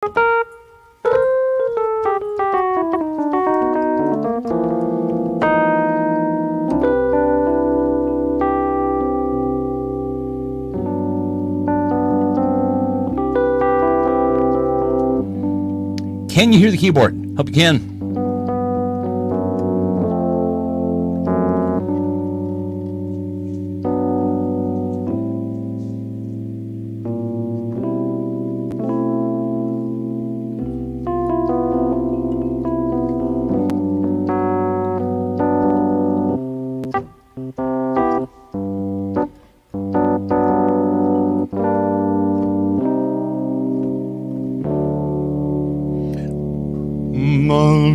Can you hear the keyboard? Hope you can.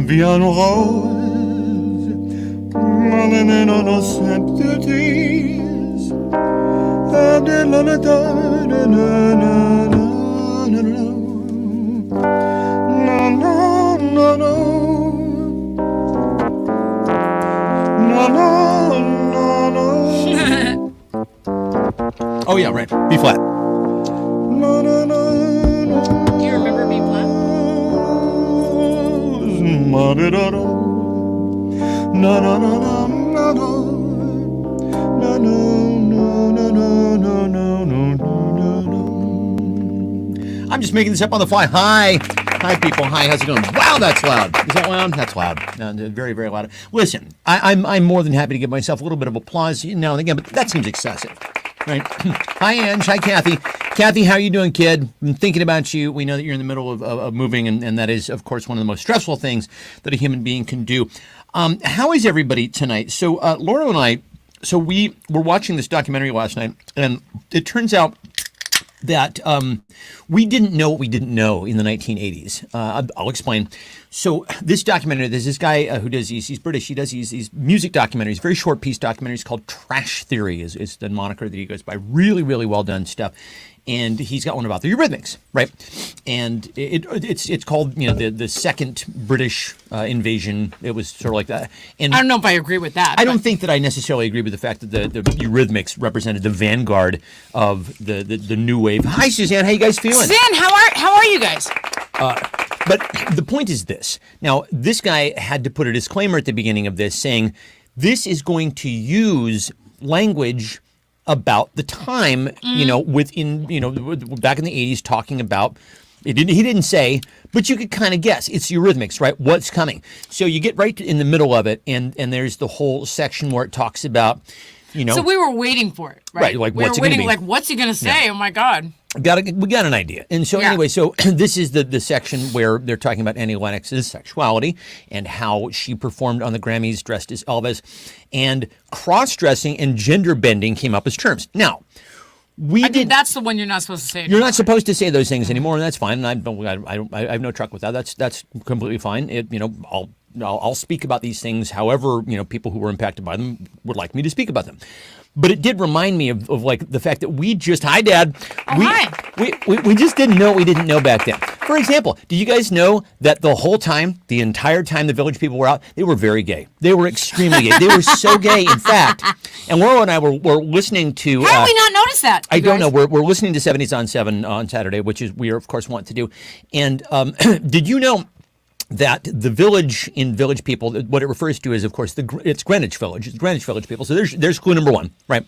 Piano rose, running on our sympathies. Oh yeah, right. B flat. Do you remember B flat? I'm just making this up on the fly. Hi, people. Hi, how's it going? Wow, that's loud. Is that loud? That's loud. Very, very loud. Listen, I'm more than happy to give myself a little bit of applause now and again, but that seems excessive, right? Hi, Ange. Hi, Kathy. Kathy, how are you doing, kid? I'm thinking about you. We know that you're in the middle of moving, and that is, of course, one of the most stressful things that a human being can do. How is everybody tonight? So, Laura and I, we were watching this documentary last night, and it turns out that we didn't know what we didn't know in the 1980s. I'll explain. So this documentary, there's this guy who does he's British, he does these music documentaries, very short piece documentaries called Trash Theory is the moniker that he goes by. Really, really well done stuff. And he's got one about the Eurythmics, right? And it's called, the second British invasion. It was sort of like that. And I don't know if I agree with that. I don't think that I necessarily agree with the fact that the Eurythmics represented the vanguard of the new wave. Hi, Suzanne. How you guys feeling? Suzanne, how are you guys? But the point is this. Now, this guy had to put a disclaimer at the beginning of this saying, this is going to use language about the time, back in the 80s, talking about, he didn't say, but you could kind of guess. It's Eurythmics, right? What's coming? So you get right in the middle of it, and there's the whole section where it talks about, So we were waiting for it, right? Right, like, what's it gonna be? Like, what's he going to say? Yeah. Oh, my God. We got an idea. And so anyway, this is the section where they're talking about Annie Lennox's sexuality and how she performed on the Grammys dressed as Elvis, and cross-dressing and gender bending came up as terms. Now, I think that's the one you're not supposed to say. You're not supposed to say those things anymore, and that's fine. I have no truck with that. That's completely fine. I'll speak about these things however, people who were impacted by them would like me to speak about them. But it did remind me of like the fact that hi, Dad. We just didn't know what we didn't know back then. For example, do you guys know that the entire time the Village People were out, they were very gay. They were extremely gay. They were so gay, in fact. And Laura and I were listening to. How did we not notice that? I don't know. We're listening to 70s on 7 on Saturday, which is we of course want to do. And did you know that the village in Village People, what it refers to is, of course, it's Greenwich Village. It's Greenwich Village People. So there's clue number one, right?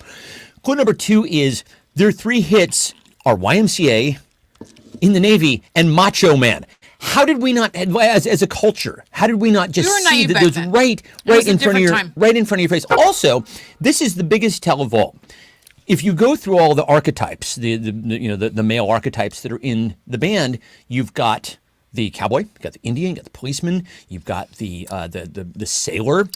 Clue number two is their three hits are YMCA, In the Navy, and Macho Man. How did we not, as a culture, how did we not just see that there's right in front of your face? Also, this is the biggest tell of all. If you go through all the archetypes, the male archetypes that are in the band, you've got the cowboy, you've got the Indian, you've got the policeman, you've got the sailor,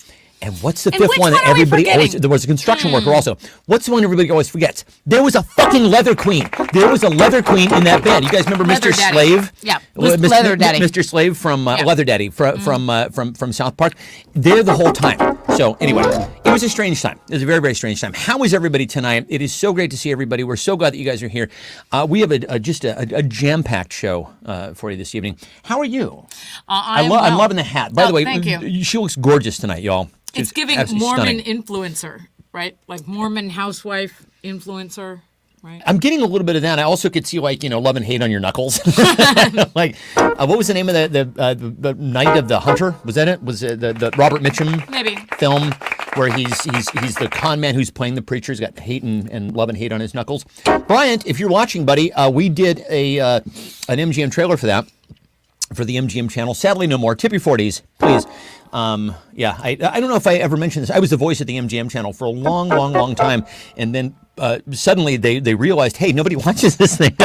and what's the fifth one that everybody always? There was a construction worker also. What's the one everybody always forgets? There was a fucking leather queen. There was a leather queen in that band. You guys remember Mr. Slave? Yeah, Leather Daddy. Mr. Slave from Leather Daddy from South Park. There the whole time. So anyway, it was a strange time. It was a very, very strange time. How is everybody tonight? It is so great to see everybody. We're so glad that you guys are here. We have just a jam-packed show for you this evening. How are you? I'm loving the hat. By the way, thank you. She looks gorgeous tonight, y'all. It's giving Mormon influencer, right? Like Mormon housewife influencer. right? I'm getting a little bit of that. I also could see love and hate on your knuckles. Like, what was the name of the Night of the Hunter? Was that it? Was it the Robert Mitchum Maybe. film where he's the con man who's playing the preacher? He's got hate and love and hate on his knuckles. Bryant, if you're watching, buddy, we did an MGM trailer for that. For the MGM channel. Sadly, no more. Tip your 40s, please. Yeah, I don't know if I ever mentioned this. I was the voice at the MGM channel for a long, long, long time. And then suddenly they realized, hey, nobody watches this thing.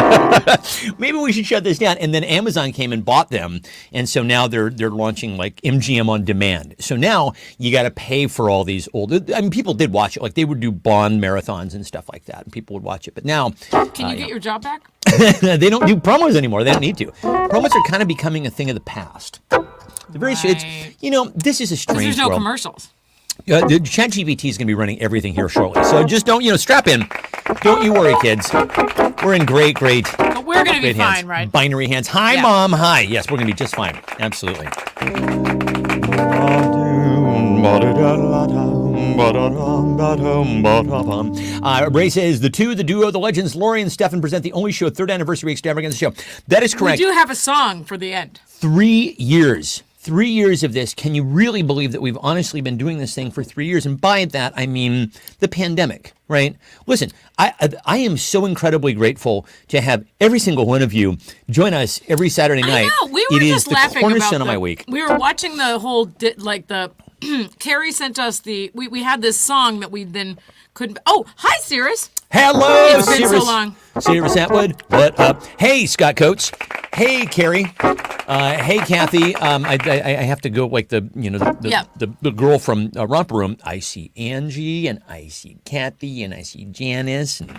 Maybe we should shut this down. And then Amazon came and bought them. And so now they're launching like MGM on demand. So now you got to pay for all these old, I mean, people did watch it. Like they would do Bond marathons and stuff like that. And people would watch it. But now. Can you get your job back? They don't do promos anymore. They don't need to. Promos are kind of becoming a thing of the past. The very, Right. this is a strange There's no world. commercials. The ChatGPT is going to be running everything here shortly. So just don't, strap in. Don't you worry, kids. We're in great But we're going to be great hands. fine, right? Binary hands. Hi, Yeah. Mom. Hi. Yes, we're going to be just fine. Absolutely. Ray says, the duo, the legends, Lori and Stefan present the only show, third anniversary extravaganza show. That is We correct. do have a song for the end. 3 years. 3 years of this. Can you really believe that we've honestly been doing this thing for 3 years? And by that, I mean the pandemic, right? Listen, I am so incredibly grateful to have every single one of you join us every Saturday night. I know. We were It just is the laughing cornerstone about of my week. We were watching the whole, Carrie sent us we had this song that we then couldn't. Oh, hi, Cirrus. Hello, It's been so Cirrus. long. Cirrus Atwood, what up? Hey, Scott Coates. Hey, Carrie. Hey, Kathy. I have to go like the girl from Romper Room. I see Angie and I see Kathy and I see Janice. And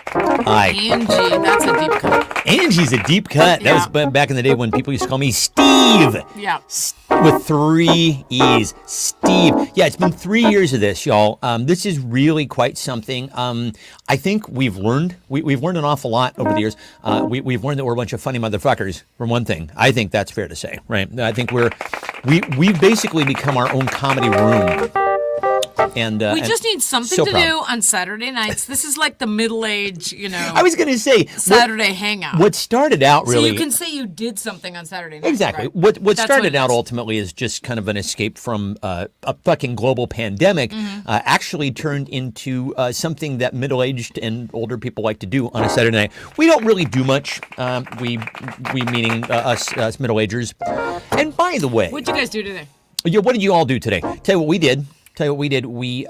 hi. Angie, that's a deep cut. Angie's a deep cut. Yeah. That was back in the day when people used to call me Steve. Yeah. With 3 E's. Steve. Yeah, it's been 3 years of this, y'all. This is really quite something. I think we've learned. We've learned an awful lot over the years. We've learned that we're a bunch of funny motherfuckers, for one thing. I think that's fair to say, right? I think we've basically become our own comedy room. And We just need something so to proud. do on Saturday nights. This is like the middle age, I was going to say, Saturday hangout. what started out really. So you can say you did something on Saturday night. Exactly. Right? What That's started it out is. ultimately is just kind of an escape from a fucking global pandemic, actually turned into something that middle-aged and older people like to do on a Saturday night. We don't really do much. We meaning us middle-agers. And by the way, What'd you guys do today? what did you all do today? Tell you what we did. We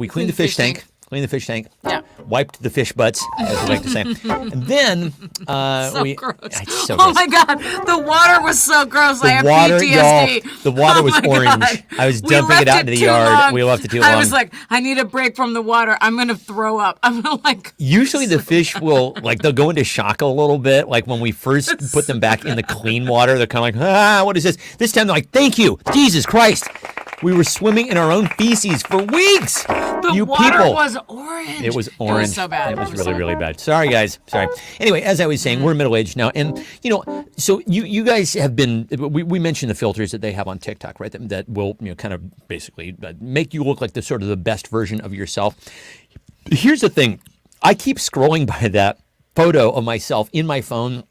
cleaned the fish tank. Cleaned the fish tank. Yeah. Wiped the fish butts, as we like to say. And then So we. gross. It's so Oh gross. my god, the water was so gross. I have water, PTSD. y'all, the water was Oh my orange. God. I was We dumping it left out into the too yard. long. We left it too I long. was like, I need a break from the water. I'm gonna throw up. I'm like. Usually the fish will, they'll go into shock a little bit. Like when we first put them back in the clean water, they're kind of like, what is this? This time they're like, thank you, Jesus Christ. We were swimming in our own feces for weeks. The you water people. was orange. It was orange. It was so bad. It was really, so really bad. Sorry, guys. Sorry. Anyway, as I was saying, we're middle-aged now. And, so you guys have been, we mentioned the filters that they have on TikTok, right? That will, kind of basically make you look like the sort of the best version of yourself. Here's the thing. I keep scrolling by that photo of myself in my phone.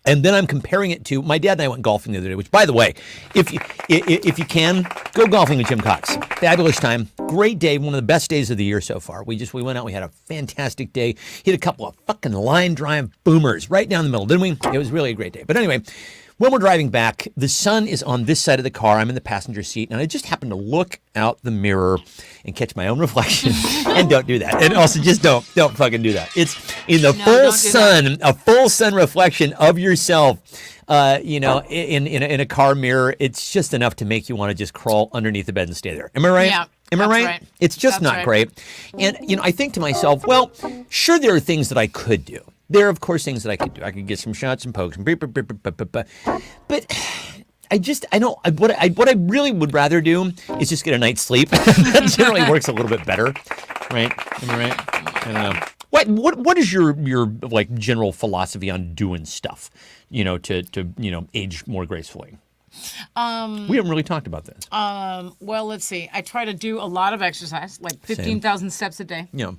And then I'm comparing it to my dad and I went golfing the other day. Which, by the way, if you can go golfing with Jim Cox, fabulous time, great day, one of the best days of the year so far. We went out, we had a fantastic day, hit a couple of fucking line drive boomers right down the middle, didn't we? It was really a great day. But anyway, when we're driving back, the sun is on this side of the car. I'm in the passenger seat, and I just happen to look out the mirror and catch my own reflection. And don't do that. And also, just don't fucking do that. It's in the full don't do sun, a full sun reflection of yourself. In a car mirror. It's just enough to make you want to just crawl underneath the bed and stay there. Am I right? Yeah, Am I that's right? right. It's just That's not right. great. And I think to myself, well, sure, there are things that I could do. There are, of course, things that I could do. I could get some shots and pokes, but I don't. What I really would rather do is just get a night's sleep. That generally works a little bit better, right? Am I right? I don't know. What is your like general philosophy on doing stuff, to age more gracefully? We haven't really talked about this. Well, let's see. I try to do a lot of exercise, like 15,000 steps a day. Yeah.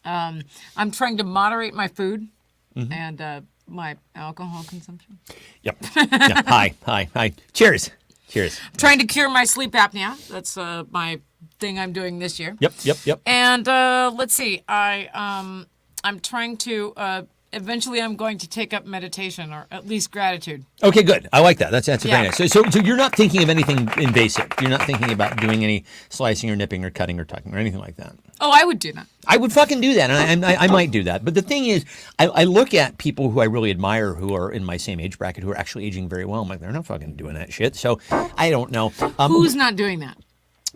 I'm trying to moderate my food and my alcohol consumption. Yep. Yeah. Hi. Cheers. Trying to cure my sleep apnea. That's my thing I'm doing this year. Yep. And let's see. I'm trying to. Eventually, I'm going to take up meditation or at least gratitude. Okay, good. I like that. That's a very Yeah. nice. So you're not thinking of anything invasive. You're not thinking about doing any slicing or nipping or cutting or tucking or anything like that. Oh, I would do that. I would fucking do that, and I might do that. But the thing is, I look at people who I really admire who are in my same age bracket who are actually aging very well. I'm like, they're not fucking doing that shit. So I don't know. Who's not doing that?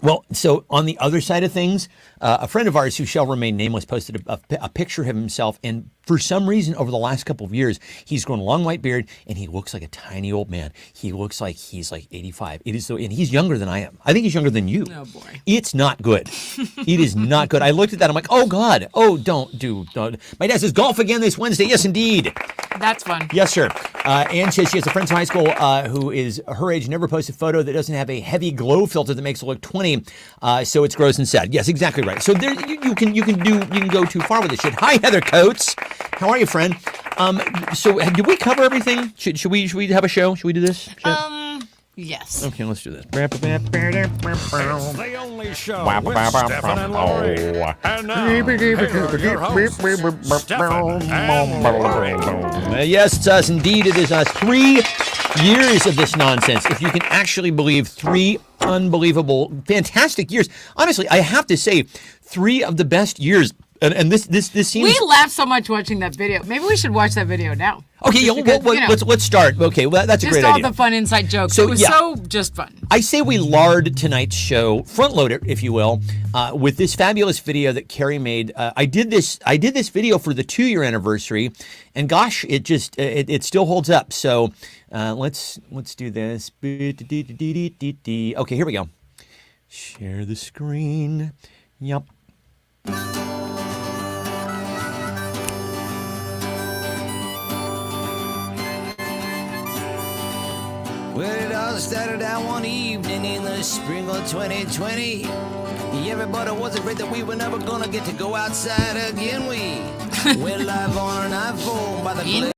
Well, so on the other side of things, a friend of ours who shall remain nameless posted a picture of himself, and for some reason over the last couple of years, he's grown a long white beard and he looks like a tiny old man. He looks like he's like 85. It is so, and he's younger than I am. I think he's younger than you. Oh boy. It's not good. It is not good. I looked at that. I'm like, oh God. Oh, don't. My dad says golf again this Wednesday. Yes, indeed. That's fun. Yes, sir. Ann says she has a friend from high school who is her age, never posts a photo that doesn't have a heavy glow filter that makes it look 20. So it's gross and sad. Yes, exactly right. So there, you can go too far with this shit. Hi, Heather Coates. How are you, friend? So did we cover everything? Should we have a show? Should we do this? Yes. Okay, let's do this. It's the only show with Stefan and Laurie. And now, here are your hosts, Stefan and Laurie. Yes, it's us. Indeed, it is us. 3 years of this nonsense. If you can actually believe 3 unbelievable, fantastic years. Honestly, I have to say, 3 of the best years. And this seems. We laughed so much watching that video. Maybe we should watch that video now. Okay, Just because, let's start. Okay, well, that's a just great all idea. the fun inside jokes. So, It was yeah. so just fun. I say we lard tonight's show, front load it, if you will, with this fabulous video that Carrie made. I did this video for the 2-year anniversary, and gosh, it still holds up. So let's do this. Okay, here we go. Share the screen. Yep. Well, it all started out one evening in the spring of 2020. Everybody was afraid that we were never gonna get to go outside again. We went live on an iPhone by the play.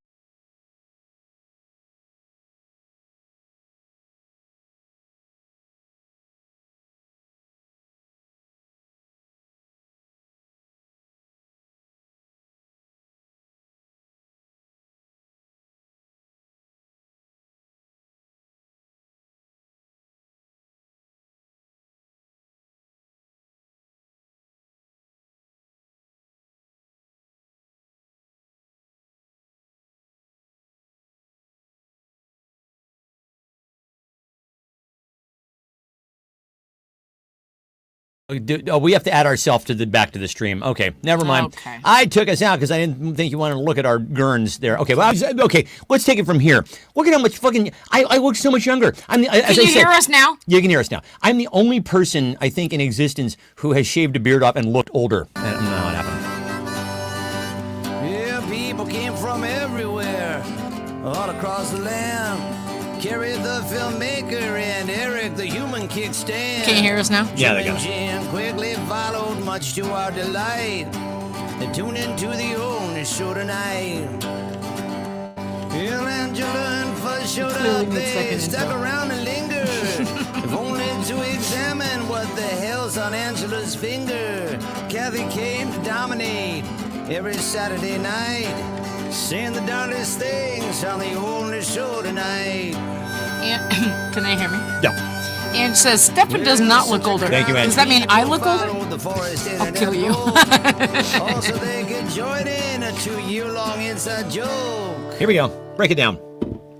We have to add ourselves back to the stream. Okay, never mind. Okay. I took us out because I didn't think you wanted to look at our gurns there. Okay, well, okay, let's take it from here. Look at how much fucking I look so much younger. Can you hear us now? You can hear us now. I'm the only person I think in existence who has shaved a beard off and looked older. I don't know how it happened. Yeah, people came from everywhere, all across the land. Carrie the filmmaker and Eric the human kickstand. Can you hear us now? Yeah, Jim they and got it. Jen quickly followed, much to our delight. They tuned into the only show tonight. Here Angela and Fuzz showed Clearly up. mid They second stuck intro. around and lingered, if only to examine what the hell's on Angela's finger. Kathy came to dominate every Saturday night, saying the darndest things on the only show tonight. And, can they hear me? No. And says Stefan does not look older. Thank you, Ann. Does that mean I look older? I'll kill you. Also, they could join in a 2-year-long inside joke. Here we go. Break it down.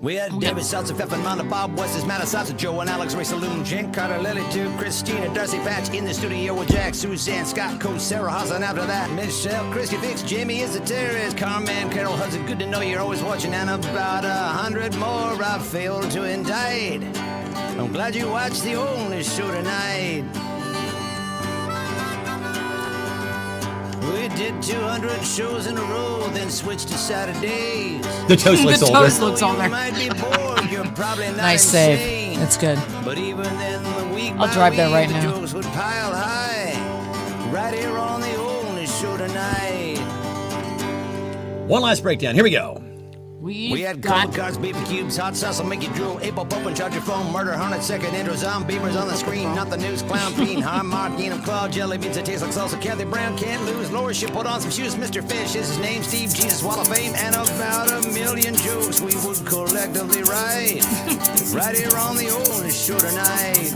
We had David Seltzer, Pfeffer, Manda, Bob West, Matt Asasa, Joe and Alex, Ray Saloon, Jen Carter, Lily, Duke, Christina, Darcy Patch in the studio with Jack, Suzanne, Scott, Coach, Sarah Hassan. After that, Michelle, Christy Fix, Jamie is the terrorist, Carmen, Carol Hudson. Good to know you're always watching, and about 100 more I failed to indict. I'm glad you watched the only show tonight. We did 200 shows in a row, then switched to Saturdays. The toast looks The older. toast looks You older. might be bored, you're probably not Nice save. insane. That's good. But even then, the week I'll by drive there week, right the now. jokes would pile high. Right here on the only show tonight. One last breakdown. Here we go. We had cold cards, baby cubes, hot sauce will make you drool. April Pope and charge your phone, murder, haunted, second intro, zombie beavers on the screen. Not the news, clown, fiend, harm, mark, Keenum, claw, jelly beans that taste like salsa. Kathy Brown can't lose. Laura should put on some shoes. Mr. Fish is his name. Steve Jesus, Wall of Fame, and about a million jokes we would collectively write right here on the old show tonight.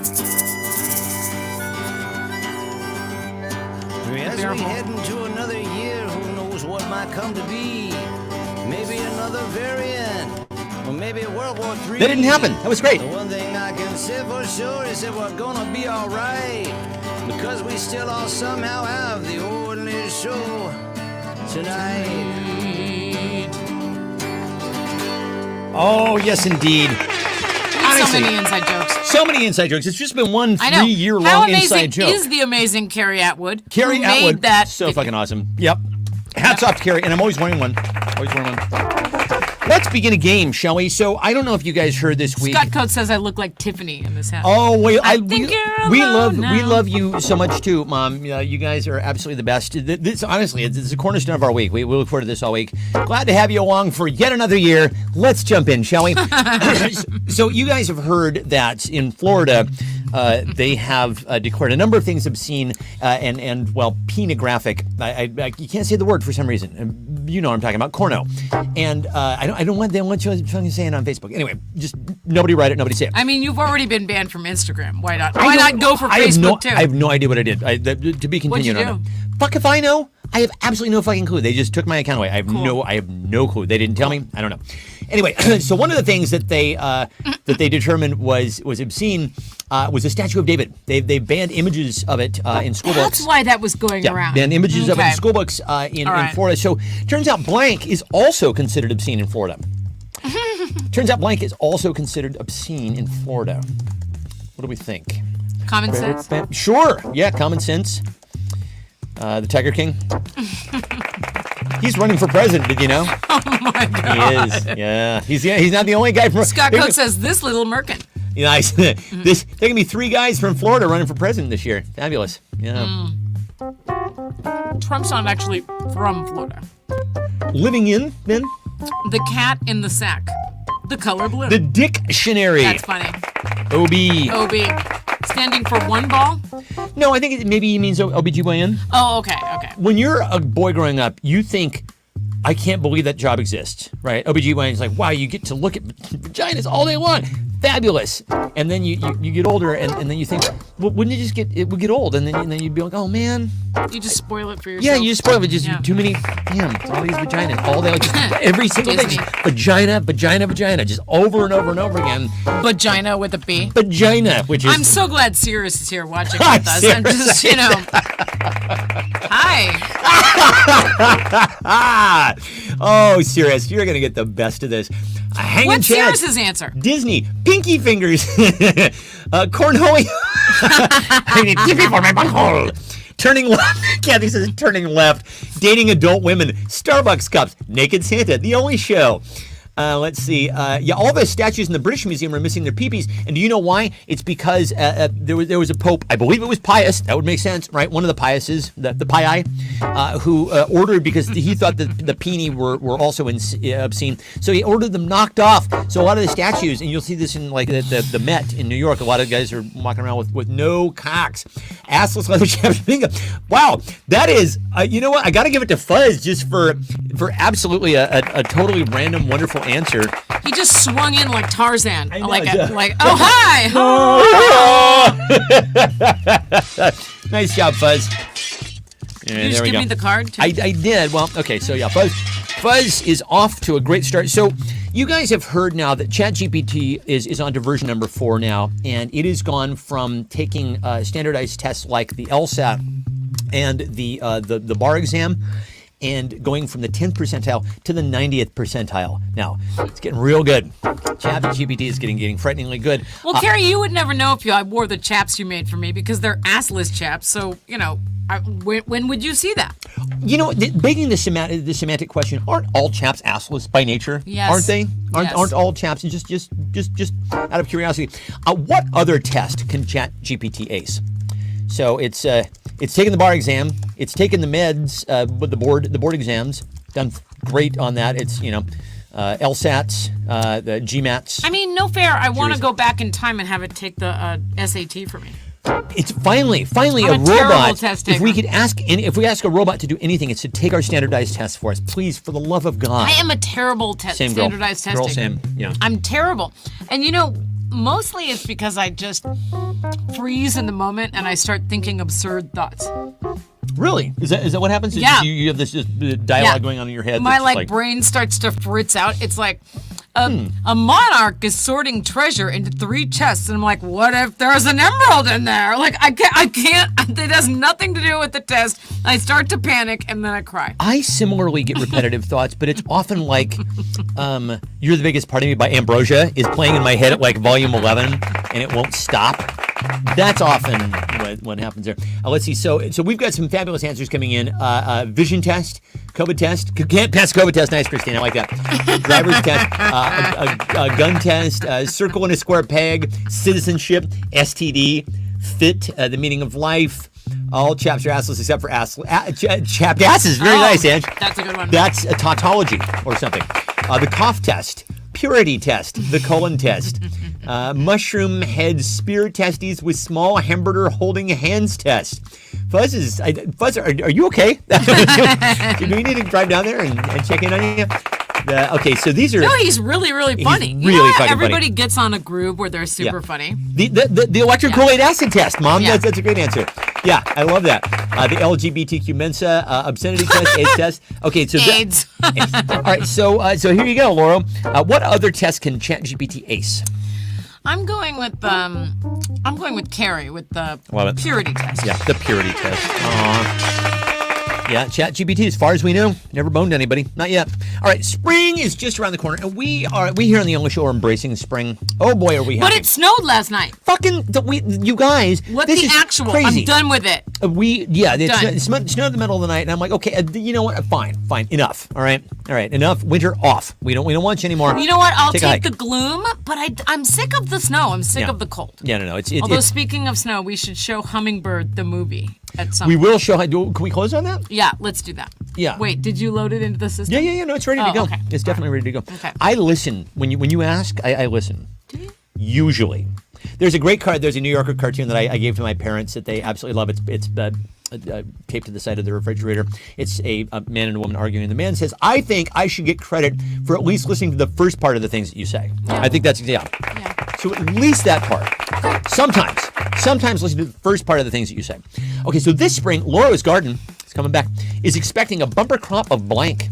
As we head into another year, who knows what might come to be? Maybe another variant, or maybe World War III. That didn't happen. That was great. The one thing I can say for sure is that we're gonna be alright, because we still all somehow have the ordinary show tonight. Oh, yes, indeed. So many inside jokes. So many inside jokes. It's just been one I know. 3-year-long How inside amazing joke. is the amazing Carrie Atwood? Carrie who Atwood, made that so video. fucking awesome. Yep. Hats off to Carrie, and I'm always wearing one. Always wearing one. Let's begin a game, shall we? So I don't know if you guys heard this week. Scott Coates says I look like Tiffany in this hat. Oh wait, I think you're we alone love we now. love you so much too, Mom. You guys are absolutely the best. This honestly, it's a cornerstone of our week. We look forward to this all week. Glad to have you along for yet another year. Let's jump in, shall we? So you guys have heard that in Florida, they have declared a number of things obscene and well, pornographic. You can't say the word for some reason. You know what I'm talking about, porno. And I don't want you fucking saying it on Facebook. Anyway, just nobody write it, nobody say it. I mean, you've already been banned from Instagram. Why not? Why not go for I have Facebook too? I have no idea what I did. To be continued What'd you on do? that. Fuck if I know. I have absolutely no fucking clue. They just took my account away. I have no clue. They didn't tell me. I don't know. Anyway, so one of the things that they determined was obscene was the Statue of David. They banned images of it in school books. That's why that was going around. Banned images of it in Okay. school books in right. Florida. So turns out blank is also considered obscene in Florida. Turns out blank is also considered obscene in Florida. What do we think? Common sense. Sure. Yeah, common sense. The Tiger King. He's running for president. Did you know? Oh my God. He is. Yeah. He's not the only guy from. Scott Coates says this little merkin. Nice. There can be 3 guys from Florida running for president this year. Fabulous. Yeah. Trump's not actually from Florida. Living in then The cat in the sack. The color blue. the dictionary. That's funny. OB. OB. Standing for one ball? No, I think maybe he means OBGYN. Oh, okay. When you're a boy growing up, you think, I can't believe that job exists, right? OBGYN is like, wow, you get to look at vaginas all day long. Fabulous. And then you get older and then you think, well, wouldn't it would get old? And then you'd be like, oh man. You just spoil it for yourself. Yeah, you just spoil it. Just Yeah. too many, damn, all these vaginas all day. Like just every single day. Disney. Just vagina. Just over and over and over again. Vagina with a B. Vagina, which is. I'm so glad Sirius is here watching Hi, with us. I'm Sirius. just, Hi. Ah! Oh, Sirius, you're going to get the best of this. Hanging What's Chad. Sirius's answer? Disney, pinky fingers, cornhole. I need tippy for my bunghole. Turning left. Kathy says turning left. Dating adult women. Starbucks cups. Naked Santa. The only show. Let's see. Yeah, all the statues in the British Museum are missing their peepees. And do you know why? It's because there was a pope, I believe it was Pius, that would make sense, right? One of the Piuses, the Pii, who ordered, because he thought that the peenie were also obscene, so he ordered them knocked off. So a lot of the statues, and you'll see this in like the Met in New York, a lot of guys are walking around with no cocks. Assless leather chaps. Wow, that is, you know what? I got to give it to Fuzz just for absolutely a totally random, wonderful answer. He just swung in like Tarzan. I know, Like, yeah. oh, hi. Nice job, Fuzz. And Did you just give me the card? too? I did. Well, okay, so yeah, Fuzz is off to a great start. So you guys have heard now that ChatGPT is on to version number 4 now, and it has gone from taking standardized tests like the LSAT and the bar exam, and going from the 10th percentile to the 90th percentile. Now, it's getting real good. ChatGPT is getting frighteningly good. Well, Carrie, you would never know if I wore the chaps you made for me because they're assless chaps. So, when would you see that? You know, begging the semantic question, aren't all chaps assless by nature? Yes. Aren't they? Yes. Aren't all chaps? Just out of curiosity, what other test can ChatGPT ace? So it's taken the bar exam. It's taken the meds with the board exams. Done great on that. It's LSATs, the GMATs. I mean, no fair. I want to go back in time and have it take the SAT for me. It's finally I'm a a terrible robot. test If we taker. could if we ask a robot to do anything, it's to take our standardized tests for us. Please, for the love of God. I am a terrible Same girl. standardized test Girl, taker. same. Yeah. I'm terrible. And mostly it's because I just freeze in the moment and I start thinking absurd thoughts. Really? Is that what happens? Yeah. You have this just dialogue going on in your head. My that's brain starts to fritz out. It's like a monarch is sorting treasure into 3 chests, and I'm like, what if there's an emerald in there? Like I can't. It has nothing to do with the test. I start to panic and then I cry. I similarly get repetitive thoughts, but it's often like You're the Biggest Part of Me by Ambrosia is playing in my head at like volume 11, and it won't stop. That's often what happens there. Let's see. So we've got some fabulous answers coming in. Vision test, COVID test. Can't pass COVID test. Nice, Christine. I like that. Driver's test. A gun test. Circle and a square peg. Citizenship. STD. Fit. The meaning of life. All chaps are assless except for chapped asses. Very nice, Ange. That's a good one. That's a tautology or something. The cough test. Purity test. The colon test. Mushroom head spear testes with small hamburger holding hands test. Fuzz, are you okay? Do we need to drive down there and check in on you? Okay, so these are... No, he's really, really funny. He's really fucking everybody funny. gets on a groove where they're super funny. The electric Kool-Aid acid test, Mom. Yeah. That's a great answer. Yeah, I love that. The LGBTQ Mensa obscenity test, AIDS test. Okay, so AIDS. All right, so here you go, Laura. What other test can ChatGPT ace? I'm going with Carrie with the Love it. purity test. Yeah, the purity test. Aww. Yeah, ChatGPT, as far as we know, never boned anybody. Not yet. All right, spring is just around the corner, and we here on the Only Show are embracing spring. Oh boy, are we happy. But it snowed last night. You guys. What this the is actual? Crazy. I'm done with it. It snowed in the middle of the night, and I'm like, okay, you know what? Fine, enough. All right, enough. Winter off. We don't want you anymore. You know what? I'll Take a take hike. the gloom, but I'm sick of the snow. I'm sick of the cold. Yeah, no. Although speaking of snow, we should show Hummingbird the movie at some we point. will show. Can we close on that? Yeah, let's do that. Yeah. Wait, did you load it into the system? Yeah. No, it's ready to go. Okay. It's definitely ready to go. Okay. I listen when you ask. I listen. Do you? Usually, there's a great card. There's a New Yorker cartoon that I gave to my parents that they absolutely love. It's taped to the side of the refrigerator. It's a man and a woman arguing. The man says, "I think I should get credit for at least listening to the first part of the things that you say." Yeah. I think that's Yeah. So at least that part. Sometimes listen to the first part of the things that you say. Okay, so this spring, Laura's Garden is coming back. Is expecting a bumper crop of blank.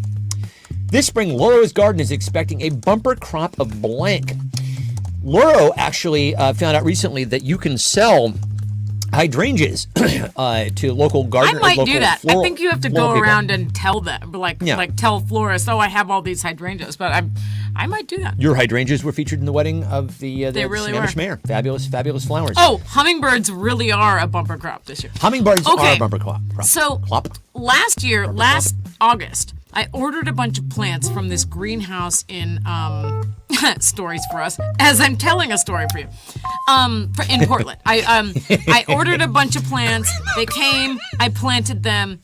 This spring, Laura's Garden is expecting a bumper crop of blank. Laura actually found out recently that you can sell hydrangeas to local I gardeners. might do that. I think you have to go people. around and tell them, like tell florists, oh, I have all these hydrangeas, but I might do that. Your hydrangeas were featured in the wedding of the really Spanish were. mayor. Fabulous flowers. Oh, hummingbirds really are a bumper crop this year. Hummingbirds Okay. are a bumper crop. So last August, I ordered a bunch of plants from this greenhouse in Stories for Us. As I'm telling a story for you, in Portland, I ordered a bunch of plants. They came. I planted them.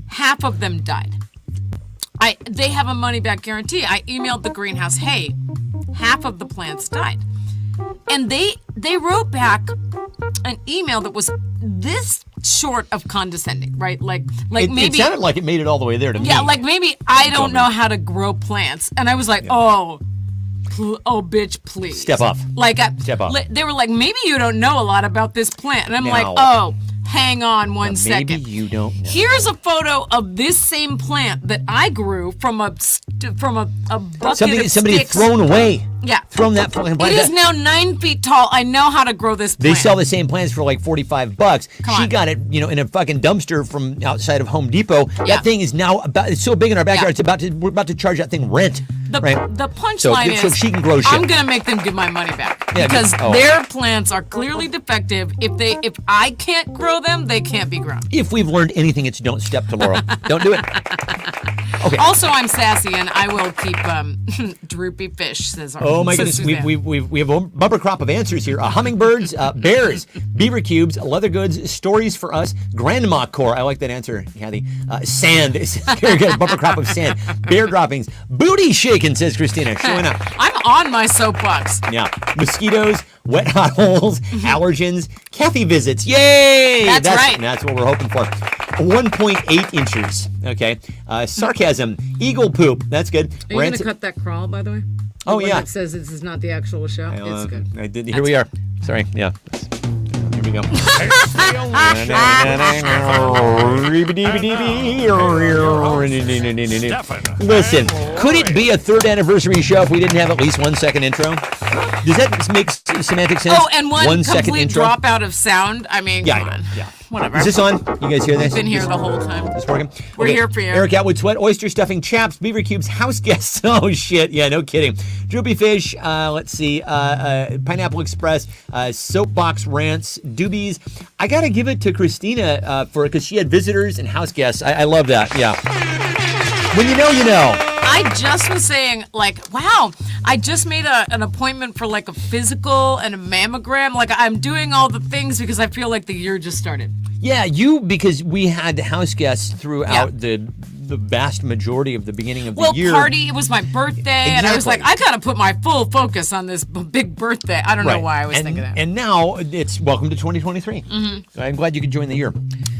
Half of them died. They have a money back guarantee. I emailed the greenhouse, hey, half of the plants died. And they wrote back an email that was this short of condescending, right? Like It maybe sounded like it made it all the way there to me. yeah, like maybe I don't know how to grow plants. And I was like, oh, bitch, please. Step up. Step up. They were like, maybe you don't know a lot about this plant. And I'm like, No. oh, hang on one second. Maybe you don't know. Here's a photo of this same plant that I grew from a bucket of Somebody sticks. thrown away. Yeah. Thrown that plant. It is now 9 feet tall. I know how to grow this They plant. sell the same plants for like $45. Come She on. got it, in a fucking dumpster from outside of Home Depot. Yeah. That thing is now it's so big in our backyard. Yeah. We're about to charge that thing rent. The right? punchline so is she can grow shit. I'm gonna make them give my money back Yeah, because oh. their plants are clearly defective. If I can't grow them, they can't be grown. If we've learned anything, it's don't step to Laurel. Don't do it. Okay. Also, I'm sassy and I will keep droopy fish. Says Oh my says goodness, Suzanne. we have a bumper crop of answers here. Hummingbirds, bears, beaver cubes, leather goods, stories for us, grandma core. I like that answer, Kathy. Sand. Very good. Bumper crop of sand. Bear droppings. Booty shaking, says Christina. Showing up. I'm on my soapbox. Yeah. Mosquitoes, wet hot holes, allergens, Kathy visits. Yay! That's right. That's what we're hoping for. 1.8 inches. Okay. Sarcasm. Eagle poop. That's good. Are you going to cut that crawl, by the way? Oh, The one yeah. That says this is not the actual show. It's good. I did. Here we are. Sorry. Yeah. Here we go. It's the only show. Listen, could it be a third anniversary show if we didn't have at least 1 second intro? Does that make semantic sense? Oh, and one second complete intro. dropout of sound. I mean, Yeah, come I know. on. Yeah. Whatever. Is this on? You guys hear this? Been here the whole time. It's working. We're here for you. Eric Atwood Sweat, oyster stuffing, chaps, beaver cubes, house guests. Oh shit! Yeah, no kidding. Droopy fish. Let's see. Pineapple Express. Soapbox rants. Doobies. I gotta give it to Christina because she had visitors and house guests. I love that. Yeah. When you know, you know. I just was saying, like, wow, I just made an appointment for like a physical and a mammogram. Like, I'm doing all the things because I feel like the year just started. Yeah, because we had house guests throughout the vast majority of the beginning of the year. Party. It was my birthday, and I was like, Exactly. I gotta put my full focus on this big birthday. I don't know why I was thinking that. And now it's welcome to 2023. Mm-hmm. I'm glad you could join the year.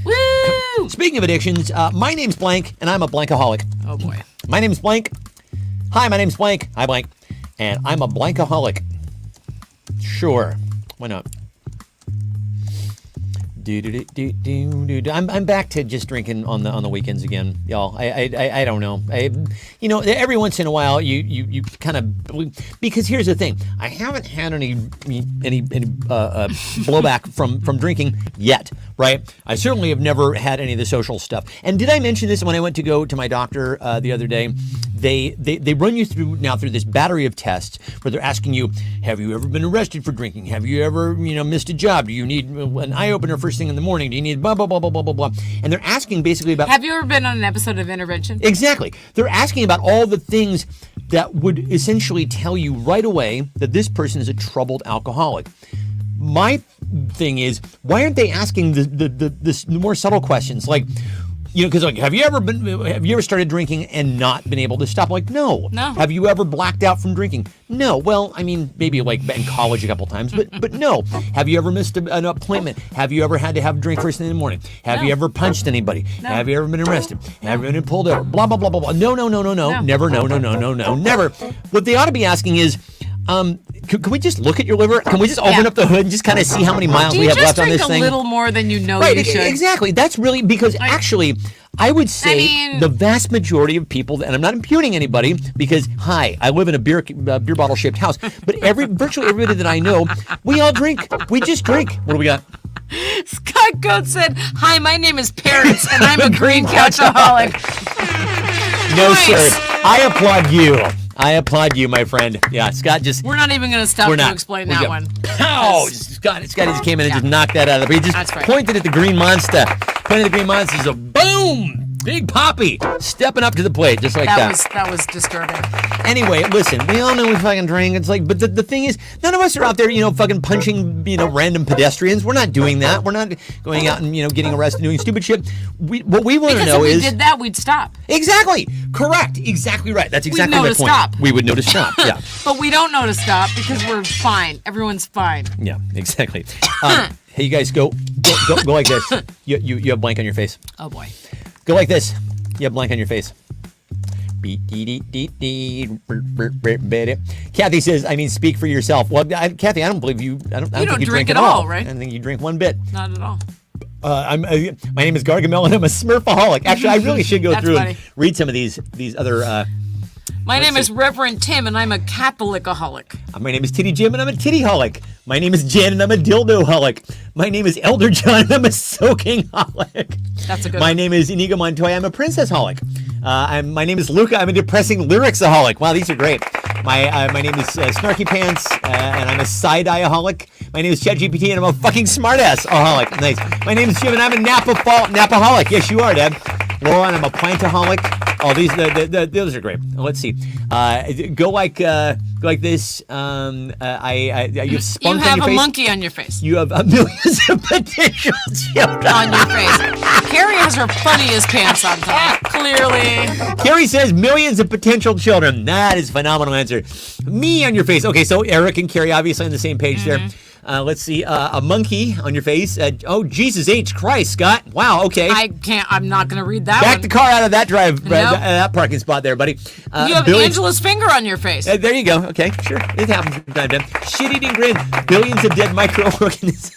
Woo! Speaking of addictions, my name's Blank, and I'm a blankaholic. Oh boy. My name's Blank. Hi, my name's Blank. Hi, Blank. And I'm a blankaholic. Sure. Why not? I'm back to just drinking on the weekends again, y'all. I don't know. Every once in a while you kind of, because here's the thing. I haven't had any blowback from drinking yet, right? I certainly have never had any of the social stuff. And did I mention this when I went to go to my doctor the other day? They run you through this battery of tests where they're asking you, have you ever been arrested for drinking? Have you ever missed a job? Do you need an eye opener first thing in the morning? Do you need blah blah blah blah blah blah blah? And they're asking basically about. Have you ever been on an episode of Intervention? Exactly. They're asking about all the things that would essentially tell you right away that this person is a troubled alcoholic. My thing is, why aren't they asking the more subtle questions like, because have you ever started drinking and not been able to stop? Like, no. No. Have you ever blacked out from drinking? No. Well, I mean, maybe like in college a couple times, but no. Have you ever missed an appointment? Have you ever had to have a drink first thing in the morning? Have you ever punched anybody? No. Have you ever been arrested? Have you ever been pulled over? Blah blah blah blah blah. No. Never. No. Never. What they ought to be asking is, can we just look at your liver? Can we just open up the hood and just kind of see how many miles Do we you have just left on drink this a thing? little more than you know Right, you should? exactly. That's really because actually, I would say mean- the vast majority of people, and I'm not impugning anybody because, hi, I live in a beer bottle shaped house, but virtually everybody that I know, we all drink. We just drink. What do we got? Scott Goat said, "Hi, my name is Parents, and I'm a green couchaholic." No, Nice. sir. I applaud you. I applaud you, my friend. Yeah, Scott just. We're not even going to stop We're to not. explain We that got- one. Pow! Scott just came in and just knocked that out of the. He just That's right. pointed at the green monster. Pointed at the green monster. So boom! Big Poppy stepping up to the plate just like that. That was disturbing. Anyway, listen, we all know we fucking drink. It's like, but the thing is, none of us are out there, fucking punching, random pedestrians. We're not doing that. We're not going out and, getting arrested doing stupid shit. What we want to Because know if we is did that, we'd stop. exactly correct, exactly right. That's exactly know my to point. stop. We would know to stop. Yeah, But we don't know to stop because we're fine. Everyone's fine. yeah, exactly. Hey, you guys, go like this. You have blank on your face. Oh boy. Go like this. You have blank on your face. Kathy says, speak for yourself. Well, Kathy, I don't believe you. I don't think you drink at at all, right? I don't think you drink one bit. Not at all. My name is Gargamel, and I'm a Smurfaholic. Actually, I really should go That's through funny. and read some of these other. My name is Reverend Tim, and I'm a Catholicaholic. My name is Titty Jim, and I'm a tittyholic. My name is Jen, and I'm a dildoholic. My name is Elder John, and I'm a soakingholic. That's a good My one. name is Inigo Montoya. I'm a princessholic. My name is Luca. I'm a depressing lyricsaholic. Wow, these are great. My name is Snarky Pants, and I'm a side-eyeaholic. My name is ChatGPT, and I'm a fucking smartass-aholic. Nice. My name is Jim, and I'm a Napaholic. Yes, you are, Deb. Laura, and I'm a pintaholic. Oh, those are great. Let's see. Go like this. You have You spunk on have your a face. monkey on your face. You have millions of potential children. On your face. Carrie has her funniest pants on tonight. Clearly. Carrie says millions of potential children. That is a phenomenal answer. Me on your face. Okay, so Eric and Carrie obviously on the same page there. Let's see. A monkey on your face. Oh, Jesus H. Christ, Scott. Wow, okay. I'm not going to read that Back one. the car out of that Nope. that parking spot there, buddy. You have Angela's finger on your face. There you go. Okay, sure. It happens from time to time. Shit-eating grin. Billions of dead microorganisms.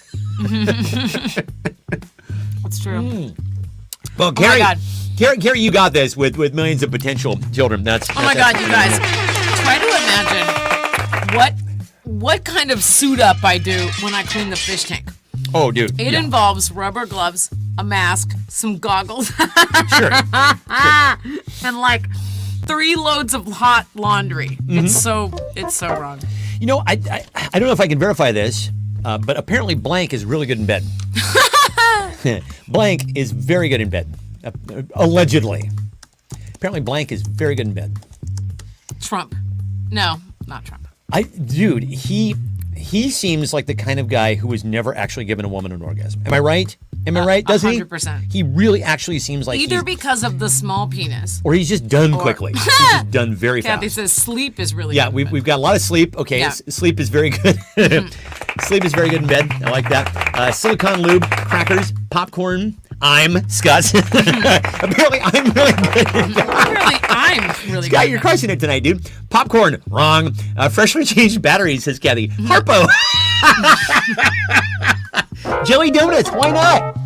That's true. Well, Oh my Carrie, God. Carrie, you got this with millions of potential children. That's Oh my God, you guys. Try to imagine what kind of suit up I do when I clean the fish tank. Oh, dude. It involves rubber gloves, a mask, some goggles, Sure. and like 3 loads of hot laundry. Mm-hmm. It's so wrong. You know, I don't know if I can verify this, but apparently Blank is really good in bed. Blank is very good in bed. Allegedly. Apparently Blank is very good in bed. Trump. No, not Trump. Dude, he seems like the kind of guy who was never actually given a woman an orgasm. Am I right? Am I right? Doesn't he? 100%. He really actually seems like Either because of the small penis. or he's just done quickly. He's just done very Kathy fast. says sleep is really Yeah, good. we've got a lot of sleep. Okay, Yeah. sleep is very good. Sleep is very good in bed. I like that. Silicone lube, crackers, popcorn. I'm Scott. Apparently, I'm really good. I'm really Scott, good. you're crushing it tonight, dude. Popcorn, wrong. Freshly changed batteries, says Kathy. Harpo. Jelly donuts, why not?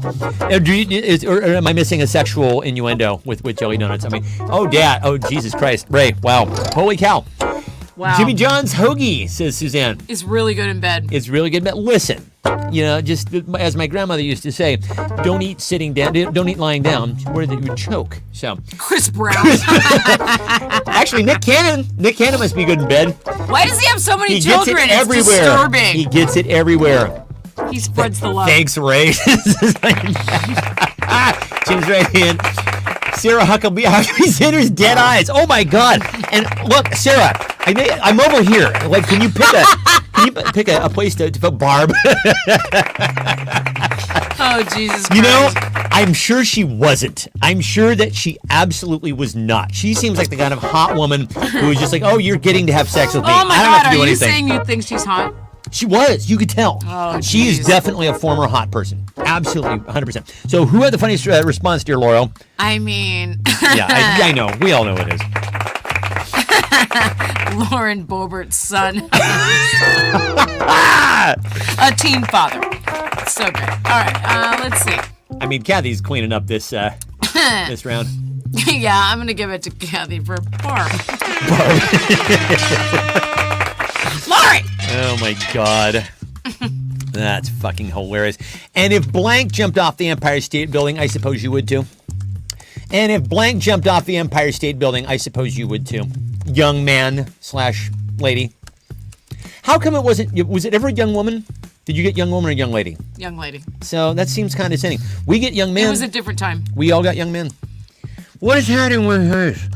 Or am I missing a sexual innuendo with jelly donuts? I mean, oh, Dad. Oh, Jesus Christ. Ray, wow. Holy cow. Wow. Jimmy John's hoagie, says Suzanne. is really good in bed. It's really good. But listen, just as my grandmother used to say, don't eat sitting down, don't eat lying down, or that you would choke. So, Chris Brown. actually, Nick Cannon must be good in bed. Why does he have so many He gets children? it It's everywhere. disturbing. He gets it everywhere. He spreads the love. Thanks, Ray. James right in. Sarah Huckabee Sanders' dead eyes. Oh my God! And look, Sarah, I'm over here. Like, can you pick a place to put Barb? Oh, Jesus Christ. You know, I'm sure she wasn't. I'm sure that she absolutely was not. She seems like the kind of hot woman who was just like, oh, you're getting to have sex with me. Oh my I don't God, have to do are you anything. saying you think she's hot? She was. You could tell. Oh, she is geez. definitely a former hot person. Absolutely, 100%. So who had the funniest response, dear Laurel? I mean, Yeah, I know. We all know it is. Lauren Boebert's son. A teen father. So good. All right, let's see. I mean, Kathy's cleaning up this this round. Yeah, I'm going to give it to Kathy for Barb. Lauren! Oh my God. That's fucking hilarious. And if Blank jumped off the Empire State Building, I suppose you would too. And if Blank jumped off the Empire State Building, I suppose you would too. Young man / lady. How come it wasn't, was it ever a young woman? Did you get young woman or young lady? Young lady. So that seems condescending. We get young men. It was a different time. We all got young men. What is happening with this?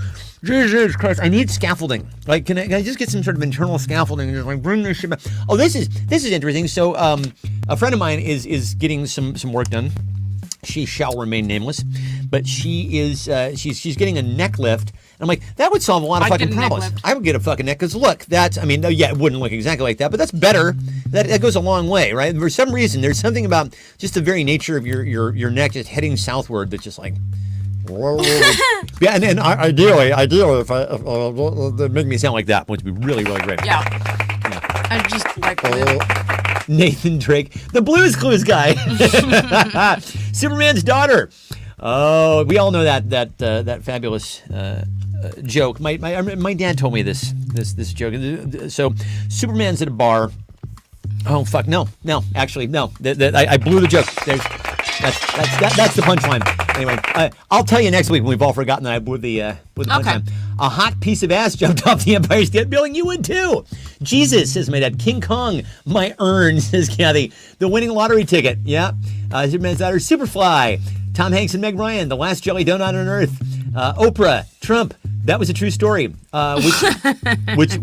Jesus Christ! I need scaffolding. Like, can I just get some sort of internal scaffolding and just like bring this shit back? Oh, this is interesting. So, a friend of mine is getting some work done. She shall remain nameless, but she is she's getting a neck lift. And I'm like, that would solve a lot of I'd fucking get a neck problems. lift. I would get a fucking neck, because look, that's, I mean, yeah, it wouldn't look exactly like that, but that's better. That goes a long way, right? And for some reason, there's something about just the very nature of your neck just heading southward that's just like, yeah, and ideally, if they make me sound like that, which would be really, really great. Yeah. I just like it. Nathan Drake, the Blues Clues guy, Superman's daughter. Oh, we all know that fabulous joke. My dad told me this joke. So Superman's at a bar. Oh fuck, no, actually no. I blew the joke. That's the punchline. Anyway, I'll tell you next week when we've all forgotten that I blew the punchline. A hot piece of ass jumped off the Empire State Building. You would too. Jesus, says my dad. King Kong, my urn, says Kathy. The winning lottery ticket. Yeah. Superman's daughter, Superfly. Tom Hanks and Meg Ryan, the last jelly donut on Earth. Oprah, Trump. That was a true story. Which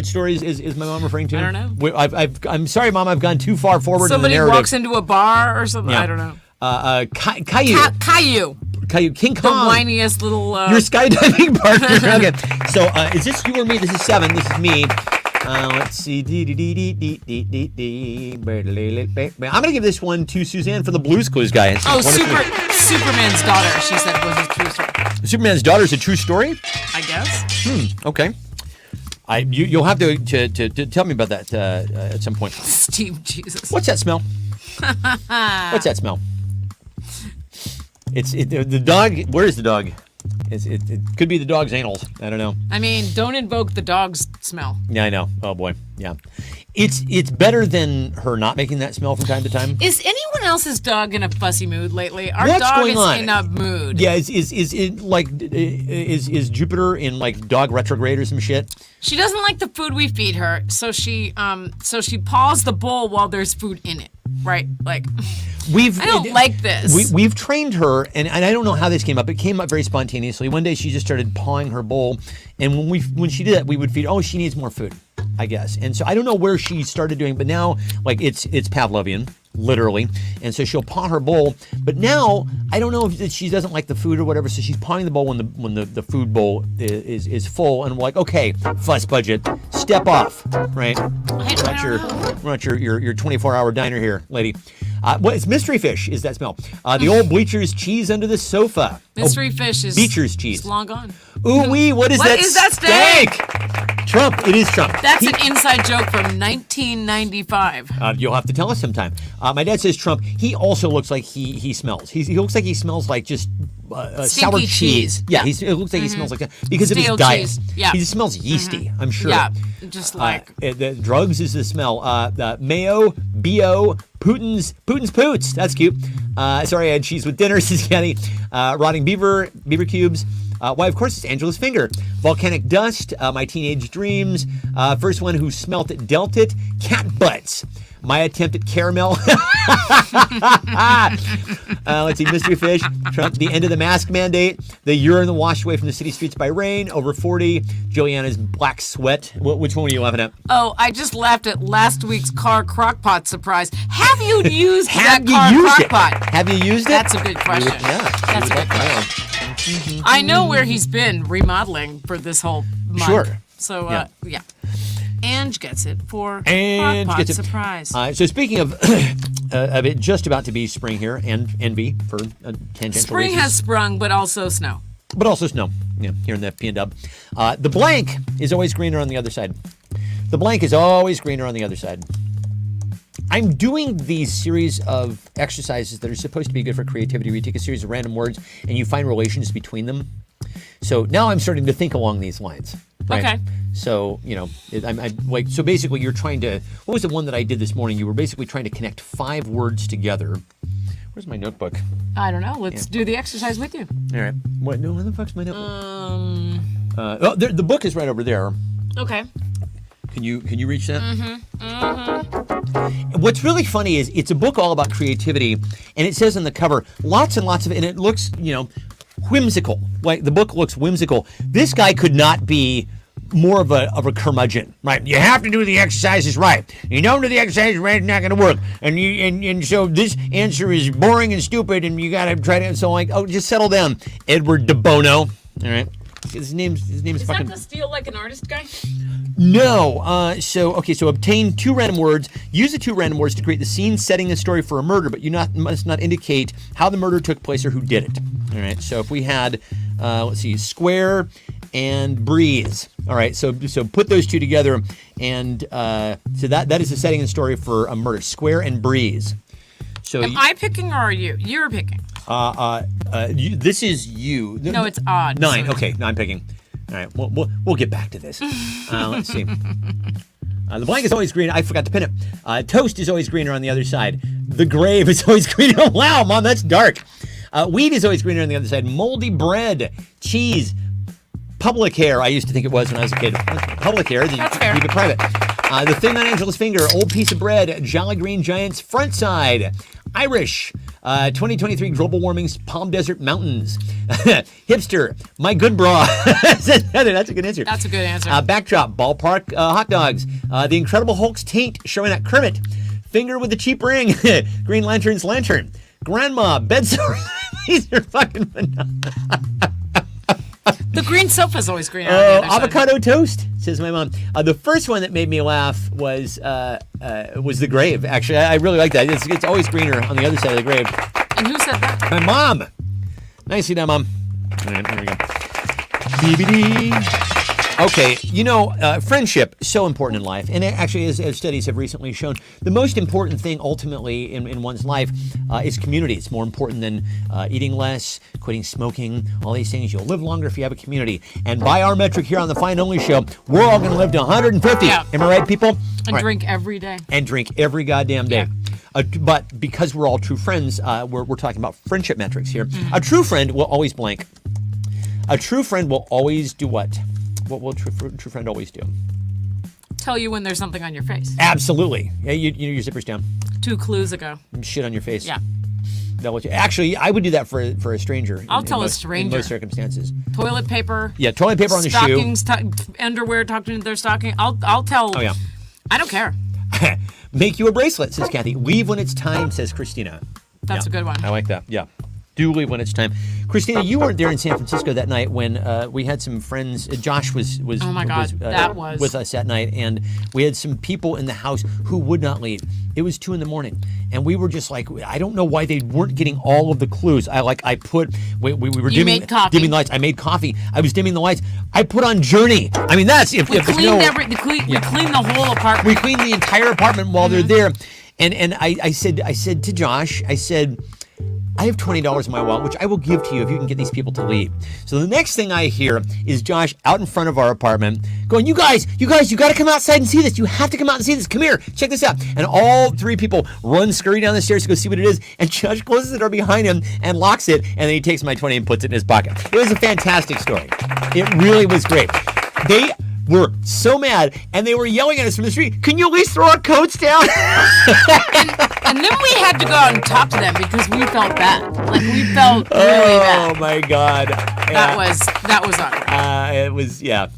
story is my mom referring to? I don't know. I'm sorry, Mom. I've gone too far forward Somebody in the narrative. walks into a bar or something. Yeah. I don't know. Caillou. Caillou. King The Kong. whiniest little. Your skydiving partner. Okay. So is this you or me? This is 7. This is me. Let's see. I'm gonna give this one to Suzanne for the Blues Clues guy. Oh, Superman's daughter. She said was a true story. Superman's daughter is a true story. I guess. Okay. You'll have to tell me about that at some point. Steve Jesus. What's that smell? What's that smell? The dog. Where is the dog? It could be the dog's anals. I don't know. I mean, don't invoke the dog's smell. Yeah, I know. Oh boy. Yeah. It's better than her not making that smell from time to time. Is anyone else's dog in a fussy mood lately? Our What's dog going is on? in a mood. Yeah, is Jupiter in like dog retrograde or some shit? She doesn't like the food we feed her, so she paws the bowl while there's food in it. Right? Like I don't like this. We've trained her, and I don't know how this came up. It came up very spontaneously. One day she just started pawing her bowl, and when she did that, we would feed. Oh, she needs more food, I guess. And so I don't know where she started doing, but now like it's Pavlovian, literally. And so she'll paw her bowl, but now I don't know if she doesn't like the food or whatever. So she's pawing the bowl when the food bowl is full, and we're like, okay, fuss budget, step off, right? We're not your 24-hour diner here, lady. It's mystery fish is that smell. The old Bleachers cheese under the sofa. Mystery fish is Beecher's cheese. It's long gone. Ooh wee, what is that? What is that stank? Trump. It is Trump. That's an inside joke from 1995. You'll have to tell us sometime. My dad says Trump. He also looks like he smells. He looks like he smells like just sour Stinky cheese. Yeah, it looks like he smells like that because of his Stale diet. cheese. Yeah. He just smells yeasty. I'm sure. Yeah, just like the drugs is the smell. Mayo, BO, Putin's poots. That's cute. Sorry, I had cheese with dinner. Says Kenny. Rotting beaver cubes. Why, of course, it's Angela's finger. Volcanic dust. My teenage dreams. First one who smelt it, dealt it. Cat butts. My attempt at caramel. Let's see, mystery fish. Trump, the end of the mask mandate. The urine washed away from the city streets by rain. Over 40. Juliana's black sweat. Which one were you laughing at? Oh, I just laughed at last week's car crockpot surprise. Have you used Have that you car used it? crockpot? Have you used it? That's a good question. That's a good question. I know where he's been remodeling for this whole month. Sure. So, Yeah. yeah. Ange gets it for Ange crockpot gets it. surprise. So speaking of it just about to be spring here, and envy for tangential Spring reasons. has sprung, but also snow. But also snow, yeah, here in the P&W. The blank is always greener on the other side. The blank is always greener on the other side. I'm doing these series of exercises that are supposed to be good for creativity, where you take a series of random words and you find relations between them. So now I'm starting to think along these lines. Right? Okay. So, I'm like, so basically you're trying to, what was the one that I did this morning? You were basically trying to connect 5 words together. Where's my notebook? I don't know. Let's do the exercise with you. All right. What? No, where the fuck's my notebook? The book is right over there. Okay. Can you reach that? What's really funny is it's a book all about creativity, and it says on the cover lots and lots of it, and it looks, whimsical. Like the book looks whimsical. This guy could not be more of a curmudgeon, right? You have to do the exercises right. You don't do the exercises right, it's not going to work. And so this answer is boring and stupid, and you got to try to. So like, just settle down, Edward de Bono. All right. His name's Is fucking. that the steal like an artist guy? No. So obtain 2 random words. Use the 2 random words to create the scene, setting, a story for a murder, but you must not indicate how the murder took place or who did it. All right. So if we had, let's see, square and breeze. All right. So put those 2 together, and so that is the setting and story for a murder. Square and breeze. So Am I picking or are you? You're picking. this is you. No, it's odd. 9. So- Okay, 9 picking. All right, we'll get back to this. Let's see. The blank is always green. I forgot to pin it. Toast is always greener on the other side. The grave is always greener. Wow, Mom, that's dark. Wheat is always greener on the other side. Moldy bread, cheese, public hair. I used to think it was when I was a kid. Public hair. That's fair. Keep it private. The thing on Angela's finger. Old piece of bread. Jolly Green Giant's front side. Irish. 2023 global warming's Palm Desert Mountains. Hipster, my good bra. That's a good answer. That's a good answer. Backdrop, ballpark, hot dogs. The Incredible Hulk's taint showing at Kermit. Finger with the cheap ring. Green Lantern's lantern. Grandma, bed sore. These are fucking phenomenal. The green sofa's always green. On the other side. Avocado toast, says my mom. The first one that made me laugh was the grave. Actually, I really like that. It's always greener on the other side of the grave. And who said that? My mom. Nicely done, Mom. All right, here we go. BBD. Okay, friendship is so important in life. And actually, as studies have recently shown, the most important thing ultimately in one's life is community. It's more important than eating less, quitting smoking, all these things. You'll live longer if you have a community. And by our metric here on the Fine Only Show, we're all going to live to 150. Yeah. Am I right, people? And drink every day. And drink every goddamn day. Yeah. But because we're all true friends, we're talking about friendship metrics here. A true friend will always blank. A true friend will always do what? What will a true friend always do? Tell you when there's something on your face. Absolutely. Yeah, your zipper's down. 2 clues ago. Shit on your face. Yeah. Actually, I would do that for a stranger. I'll tell a stranger. In most circumstances. Toilet paper. Yeah, toilet paper on the shoe. Stockings, underwear tucked into their stocking. I'll tell. Oh, yeah. I don't care. Make you a bracelet, says Kathy. Leave when it's time, says Christina. That's a good one. I like that. Yeah. Do leave when it's time. Christina, you weren't there in San Francisco that night when we had some friends. Josh was Oh my God, that was with us that night, and we had some people in the house who would not leave. It was 2 a.m, and we were just like, I don't know why they weren't getting all of the clues. We were You made coffee. dimming lights. I made coffee. I was dimming the lights. I put on Journey. I mean, that's if We there's cleaned no, we cleaned the whole apartment. we cleaned the entire apartment while they're there, and I said to Josh, I said, I have $20 in my wallet, which I will give to you if you can get these people to leave. So the next thing I hear is Josh out in front of our apartment going, you guys, you got to come outside and see this. You have to come out and see this. Come here, check this out. And all 3 people run scurry down the stairs to go see what it is. And Josh closes the door behind him and locks it. And then he takes my 20 and puts it in his pocket. It was a fantastic story. It really was great. They were so mad, and they were yelling at us from the street, can you at least throw our coats down? And then we had to go out and talk to them because we felt bad. Like, we felt really bad. Oh, my God. That was awkward. It was, yeah.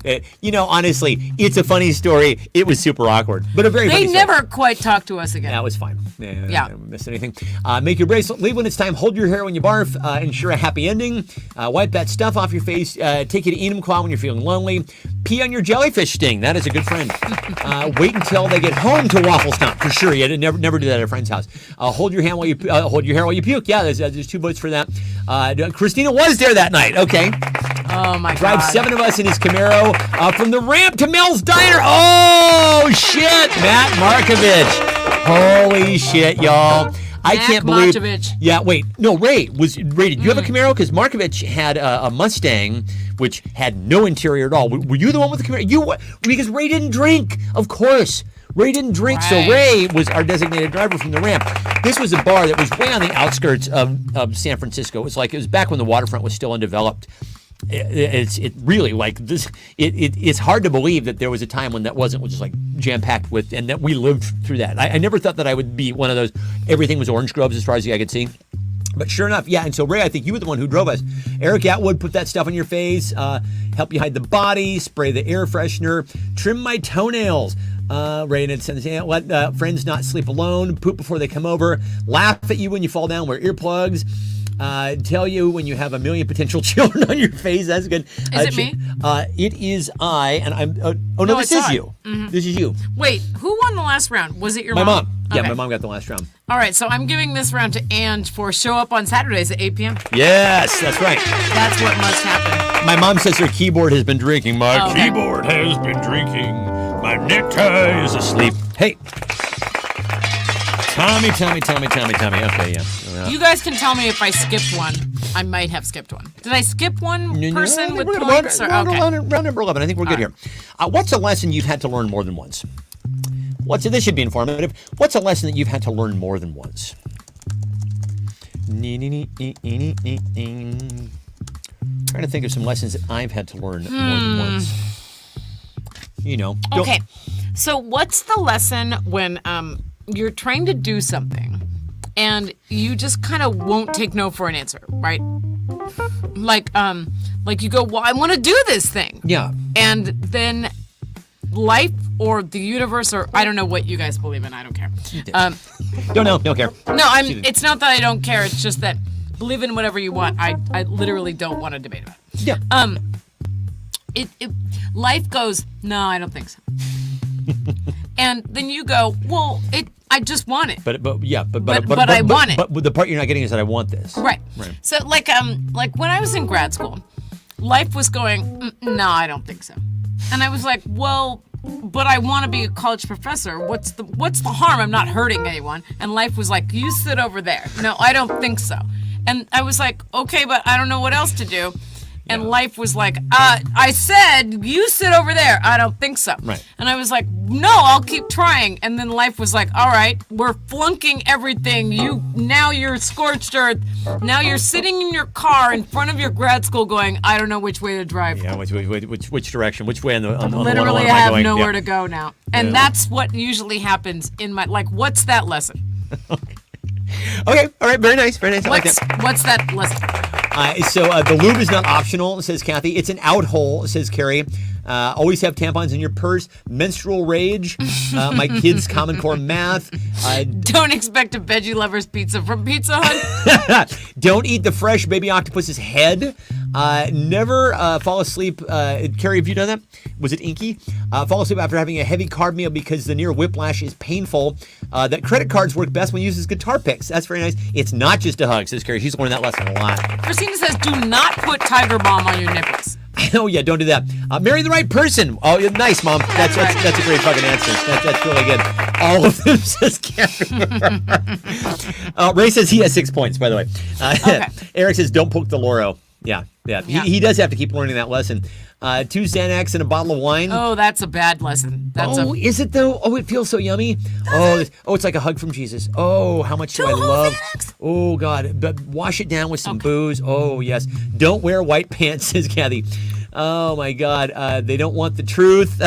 Honestly, it's a funny story. It was super awkward, but a very funny They story. never quite talked to us again. That was fine. Yeah. I didn't miss anything. Make your bracelet. Leave when it's time. Hold your hair when you barf. Ensure a happy ending. Wipe that stuff off your face. Take you to Enumclaw when you're feeling lonely. Pee on your jellyfish sting. That is a good friend. Wait until they get home to waffle stomp. For sure. You never do that at a friend's house. Hold your hair while you puke. Yeah, there's 2 votes for that. Christina was there that night. Okay. Oh my God. Drive 7 of us in his Camaro from the ramp to Mel's Diner. Oh, shit. Matt Markovich. Holy shit, y'all. I can't believe. Markovich. Yeah, wait. No, Ray. Did you have a Camaro? Because Markovich had a Mustang, which had no interior at all. Were you the one with the Camaro? Because Ray didn't drink, of course. Ray didn't drink, so Ray was our designated driver from the ramp. This was a bar that was way on the outskirts of San Francisco. It was back when the waterfront was still undeveloped. It really like this. It's hard to believe that there was a time when that wasn't just like jam packed with, and that we lived through that. I never thought that I would be one of those. Everything was orange groves as far as the eye could see. But sure enough, yeah. And so Ray, I think you were the one who drove us. Eric Atwood put that stuff on your face, help you hide the body, spray the air freshener, trim my toenails. Ray and says, let friends not sleep alone, poop before they come over, laugh at you when you fall down, wear earplugs. Tell you when you have a million potential children on your face. That's good. Is it me? It is I, and I'm. No, this is you. Mm-hmm. This is you. Wait, who won the last round? Was it your mom? My mom. Okay. Yeah, my mom got the last round. All right, so I'm giving this round to Ann for show up on Saturdays at 8 p.m. Yes, that's right. That's what must happen. My mom says her keyboard has been drinking. My Okay. Keyboard has been drinking. My necktie is asleep. Hey. Tommy. Okay, yeah. You guys can tell me if I skipped one. I might have skipped one. Did I skip one person with points? Round Okay. number 11. I think we're good here. What's a lesson you've had to learn more than once? This should be informative. What's a lesson that you've had to learn more than once? Trying to think of some lessons that I've had to learn more than once. Okay. So what's the lesson when you're trying to do something and you just kind of won't take no for an answer, right? Like you go, well, I want to do this thing. Yeah. And then life or the universe, or I don't know what you guys believe in. I don't care. Don't know. Don't care. No, it's not that I don't care. It's just that believe in whatever you want. I literally don't want to debate about it. Yeah. Life goes, no, I don't think so. And then you go, well, I just want it. But I want it. But the part you're not getting is that I want this. Right. So like when I was in grad school, life was going, no, I don't think so. And I was like, well, but I want to be a college professor. What's the harm? I'm not hurting anyone. And life was like, you sit over there. No, I don't think so. And I was like, okay, but I don't know what else to do. And life was like, I said, you sit over there. I don't think so. Right. And I was like, no, I'll keep trying. And then life was like, all right, we're flunking everything. Now you're scorched earth. Now you're sitting in your car in front of your grad school going, I don't know which way to drive. Yeah, which direction? Which way on the Literally, on I have going? nowhere to go now. And that's what usually happens in my, like, what's that lesson? Okay, all right, very nice. I like that. What's that lesson? So the lube is not optional, says Kathy. It's an out hole, says Carrie. Always have tampons in your purse. Menstrual rage. My kids' Common Core math. Don't expect a veggie lover's pizza from Pizza Hut. Don't eat the fresh baby octopus's head. Never fall asleep. Carrie, have you done that? Was it Inky? Fall asleep after having a heavy carb meal because the near whiplash is painful. That credit cards work best when used as guitar picks. That's very nice. It's not just a hug, says Carrie. She's learned that lesson a lot. Christina says, do not put Tiger Balm on your nipples. Oh, yeah, don't do that. Marry the right person. Oh, yeah, nice, Mom. That's a great fucking answer. That's really good. All of them, says Carrie. Ray says he has 6 points, by the way. Okay. Eric says, don't poke the Loro. Yeah. He does have to keep learning that lesson. 2 Xanax and a bottle of wine. Oh, that's a bad lesson. Is it though? Oh, it feels so yummy. It's like a hug from Jesus. Oh, how much do I love? Xanax? Oh God, but wash it down with some booze. Oh yes. Don't wear white pants, says Kathy. Oh my God, they don't want the truth.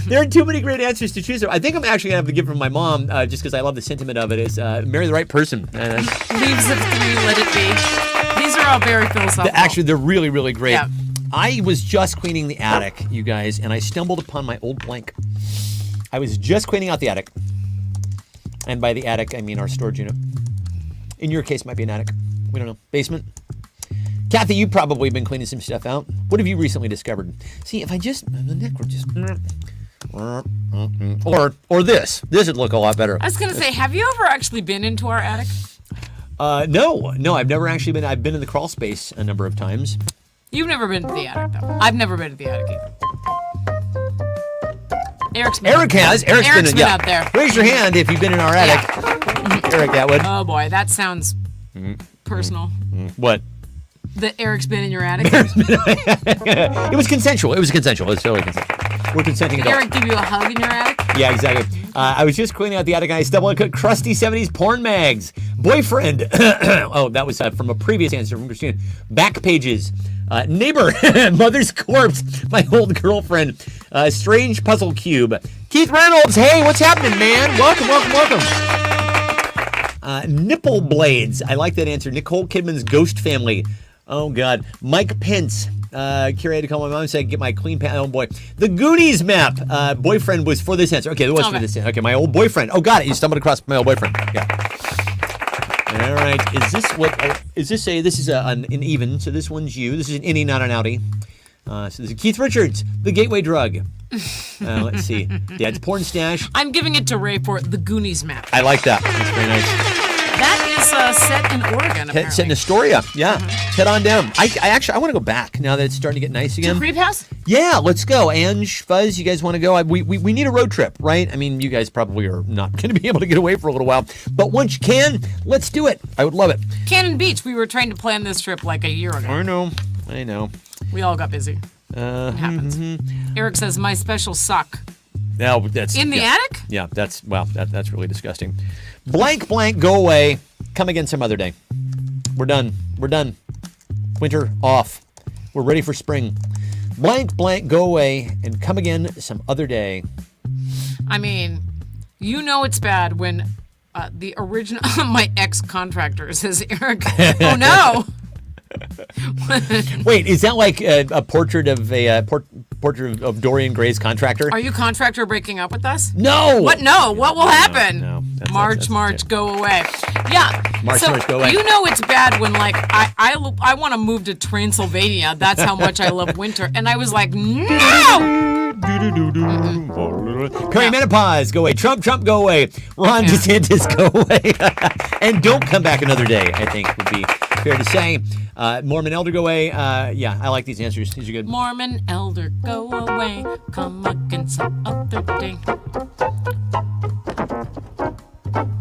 There are too many great answers to choose from. I think I'm actually gonna have to give from my mom, just because I love the sentiment of it. Is marry the right person. Leaves of 3, let it be. These are all very philosophical. Actually, they're really, really great. Yeah. I was just cleaning the attic, you guys, and I stumbled upon my old blank. I was just cleaning out the attic. And by the attic, I mean our storage unit. In your case, it might be an attic. We don't know. Basement. Kathy, you've probably been cleaning some stuff out. What have you recently discovered? See, if I just, the neck would just, or this would look a lot better. I was going to say, have you ever actually been into our attic? No, I've never actually been. I've been in the crawl space a number of times. You've never been to the attic, though. I've never been to the attic either. Eric has. Eric's been out there. Raise your hand if you've been in our attic. Eric Atwood. Oh boy, that sounds personal. What? That Eric's been in your attic? It was consensual. It was totally consensual. We're consenting Did adults. Eric give you a hug in your attic? Yeah, exactly. I was just cleaning out the attic and I stumbled on crusty 70s porn mags. Boyfriend. Oh, that was from a previous answer from Christina. Back pages. Neighbor. Mother's corpse. My old girlfriend. Strange puzzle cube. Keith Reynolds. Hey, what's happening, man? Welcome. Nipple blades. I like that answer. Nicole Kidman's Ghost Family. Oh, God. Mike Pence. Carrie had to call my mom and say I could get my clean pants. Oh, boy. The Goonies map. Boyfriend was for this answer. Okay, there was for this answer. Okay, my old boyfriend. Oh, got it. You stumbled across my old boyfriend. Yeah. All right. Is this an even? So this one's you. This is an innie, not an outie. So this is Keith Richards, The Gateway Drug. Let's see. Yeah, it's Porn Stash. I'm giving it to Ray for the Goonies map. I like that. That's very nice. That is set in Oregon, apparently. Set in Astoria. Yeah. Head on down. I want to go back now that it's starting to get nice again. To Creep House? Yeah, let's go. Ange, Fuzz, you guys want to go? We need a road trip, right? I mean, you guys probably are not going to be able to get away for a little while. But once you can, let's do it. I would love it. Cannon Beach. We were trying to plan this trip like a year ago. I know. We all got busy. It happens. Eric says, my special sock. No, that's in the attic? Yeah, that's really disgusting. Blank, go away. Come again some other day. We're done. Winter off. We're ready for spring. Blank, go away and come again some other day. I mean, you know it's bad when the original, my ex-contractor, says Eric. Oh, no. Wait, is that like a portrait of portrait of Dorian Gray's contractor? Are you contractor breaking up with us? No. What? No. What will happen? No. March, go away. Yeah. March, go away. You know it's bad when like I want to move to Transylvania. That's how much I love winter. And I was like, no. Perimenopause, go away. Trump, go away. Ron DeSantis, go away. And don't come back another day, I think would be fair to say. Mormon elder, go away. Yeah, I like these answers. These are good. Mormon elder, go away. Come again some other day.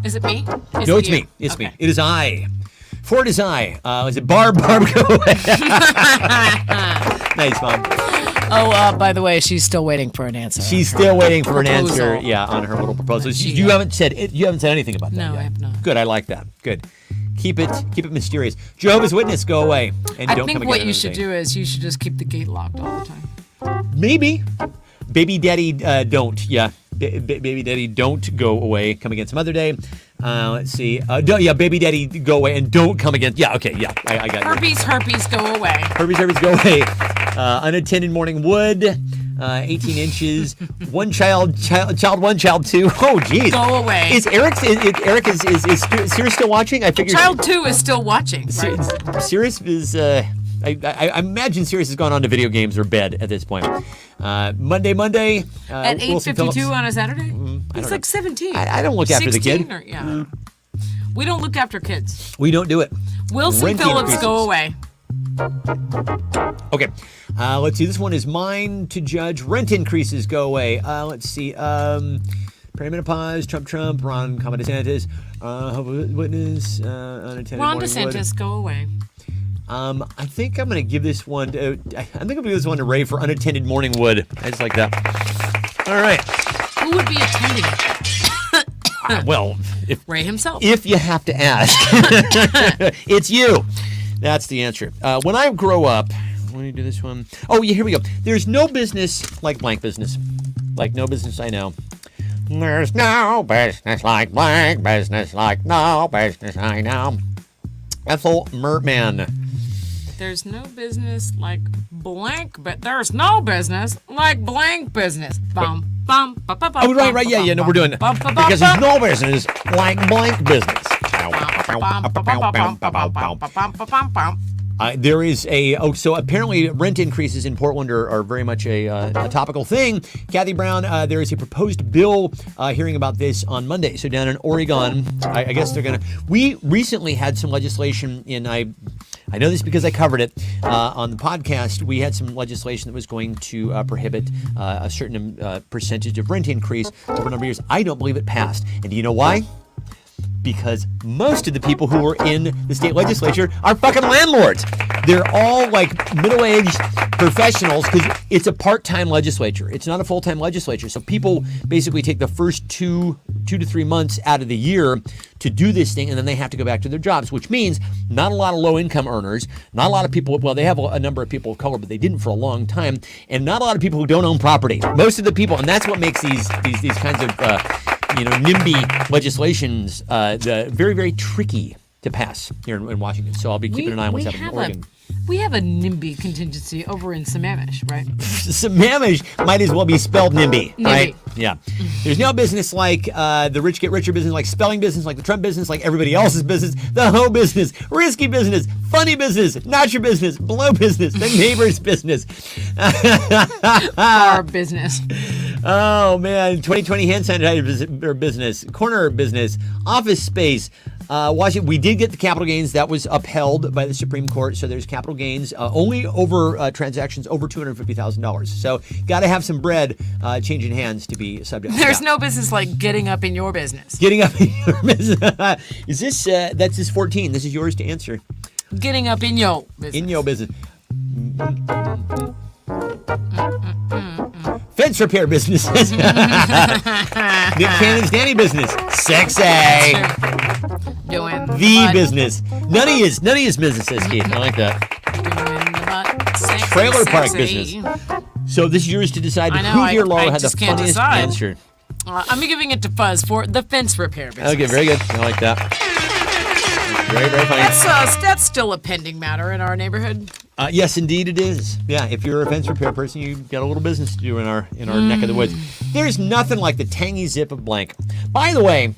Is it me? No, it's me. It's me. It is I. For it is I. Is it Barb, go away? Nice, Mom. Oh, by the way, she's still waiting for an answer. She's still waiting for an answer. Proposal. Yeah, on her little proposal. You haven't said anything about that. No, yet. I have not. Good, I like that. Good. Keep it mysterious. Jehovah's Witness, go away. And I don't think come what again you another should day. do is you should just keep the gate locked all the time. Maybe. Baby daddy, don't. Yeah. Baby daddy, don't go away. Come again some other day. Let's see. Baby daddy, go away and don't come again. Yeah, okay, yeah. I got you. Herpes, go away. Herpes, go away. Unattended morning wood. 18 inches. One child one, child two. Oh, geez. Go away. Is Eric Sirius still watching? I figured. Child 2 is still watching. Right? Sirius is. I imagine Sirius has gone on to video games or bed at this point. Monday. At Wilson 8:52 Phillips. on a Saturday? He's know. like 17. I don't look after the kid. 16 yeah. We don't look after kids. We don't do it. Wilson Rent Phillips, increases. go away. Okay. Let's see. This one is mine to judge. Rent increases, go away. Let's see. Perimenopause, Trump, Ron DeSantis, Witness, unattended Ron morning DeSantis, go away. wood. I think I'm going to give this one to, Ray for unattended morning wood. I just like that. All right. Who would be attending? Well, Ray himself. if you have to ask, it's you. That's the answer. When I grow up, let me do this one. Oh, yeah, here we go. There's no business like blank business. Like no business I know. There's no business like blank business, like no business I know. Ethel Merman. There's no business like blank, but there's no business like blank business. Bum, bum, ba, ba, ba, Oh, right, yeah, no, we're doing it. Because there's no business like blank business. There is so apparently rent increases in Portland are very much a topical thing. Kathy Brown, there is a proposed bill hearing about this on Monday. So down in Oregon, I guess they're going to, we recently had some legislation I know this because I covered it on the podcast. We had some legislation that was going to prohibit a certain percentage of rent increase over a number of years. I don't believe it passed. And do you know why? Because most of the people who are in the state legislature are fucking landlords. They're all like middle-aged professionals because it's a part-time legislature. It's not a full-time legislature. So people basically take the first two to 3 months out of the year to do this thing, and then they have to go back to their jobs, which means not a lot of low-income earners, not a lot of people, well, they have a number of people of color, but they didn't for a long time, and not a lot of people who don't own property. Most of the people, and that's what makes these kinds of NIMBY legislations very, very tricky to pass here in Washington. So I'll be keeping an eye on what's happening in Oregon. We have a NIMBY contingency over in Sammamish, right? Sammamish might as well be spelled NIMBY, right? NIMBY. Yeah. There's no business like the rich get richer business, like spelling business, like the Trump business, like everybody else's business, the hoe business, risky business, funny business, not your business, blow business, the neighbor's business. Our business. Oh, man. 2020 hand sanitizer business, corner business, office space. Washington, we did get the capital gains. That was upheld by the Supreme Court. So there's capital gains only over transactions over $250,000. So got to have some bread changing hands to be subject to There's that. no business like getting up in your business. Getting up in your business. Is this, that's his 14. This is yours to answer. Getting up in your business. In your business. Fence repair business. Nick Cannon's nanny business. Sexy. Doing The business. None of his businesses, Keith. I like that. Trailer park business. So this is yours to decide I know, who here, I Laura, had the just can't funniest decide. answer. I'm giving it to Fuzz for the fence repair business. Okay, very good. I like that. Very, very funny. That's still a pending matter in our neighborhood. Yes, indeed it is. Yeah, if you're a fence repair person, you've got a little business to do in our neck of the woods. There's nothing like the tangy zip of blank. By the way,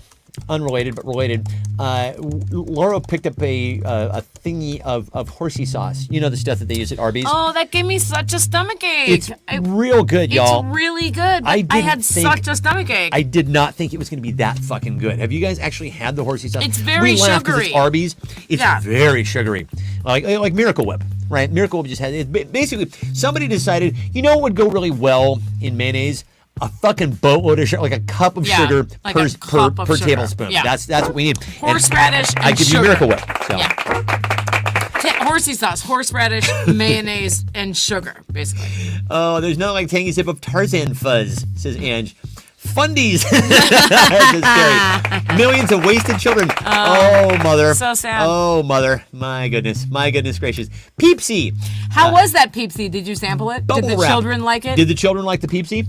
unrelated but related, Laura picked up a thingy of horsey sauce. You know the stuff that they use at Arby's? Oh, that gave me such a stomach ache. It's real good, y'all. It's really good. I I had didn't think- such a stomach ache. I did not think it was going to be that fucking good. Have you guys actually had the horsey sauce? It's very we laugh 'cause sugary. It's Arby's. It's Yeah. very sugary, like Miracle Whip, right? Miracle Whip just had it. Basically, somebody decided, you know what would go really well in mayonnaise? A fucking boatload of sugar, like a cup of Yeah, sugar like per a cup of sugar. tablespoon. Yeah. That's what we need. Horseradish and I give sugar. you Miracle Whip. So. Yeah. Horsey sauce, horseradish, mayonnaise, and sugar, basically. Oh, there's nothing like tangy sip of Tarzan fuzz, says Ange. Fundies. Says Terry. Millions of wasted children. Oh, mother. so sad. Oh, mother. My goodness gracious. Peepsy. How was that Peepsy? Did you sample it? Did Bubble the wrap. children like it? Did the children like the Peepsy?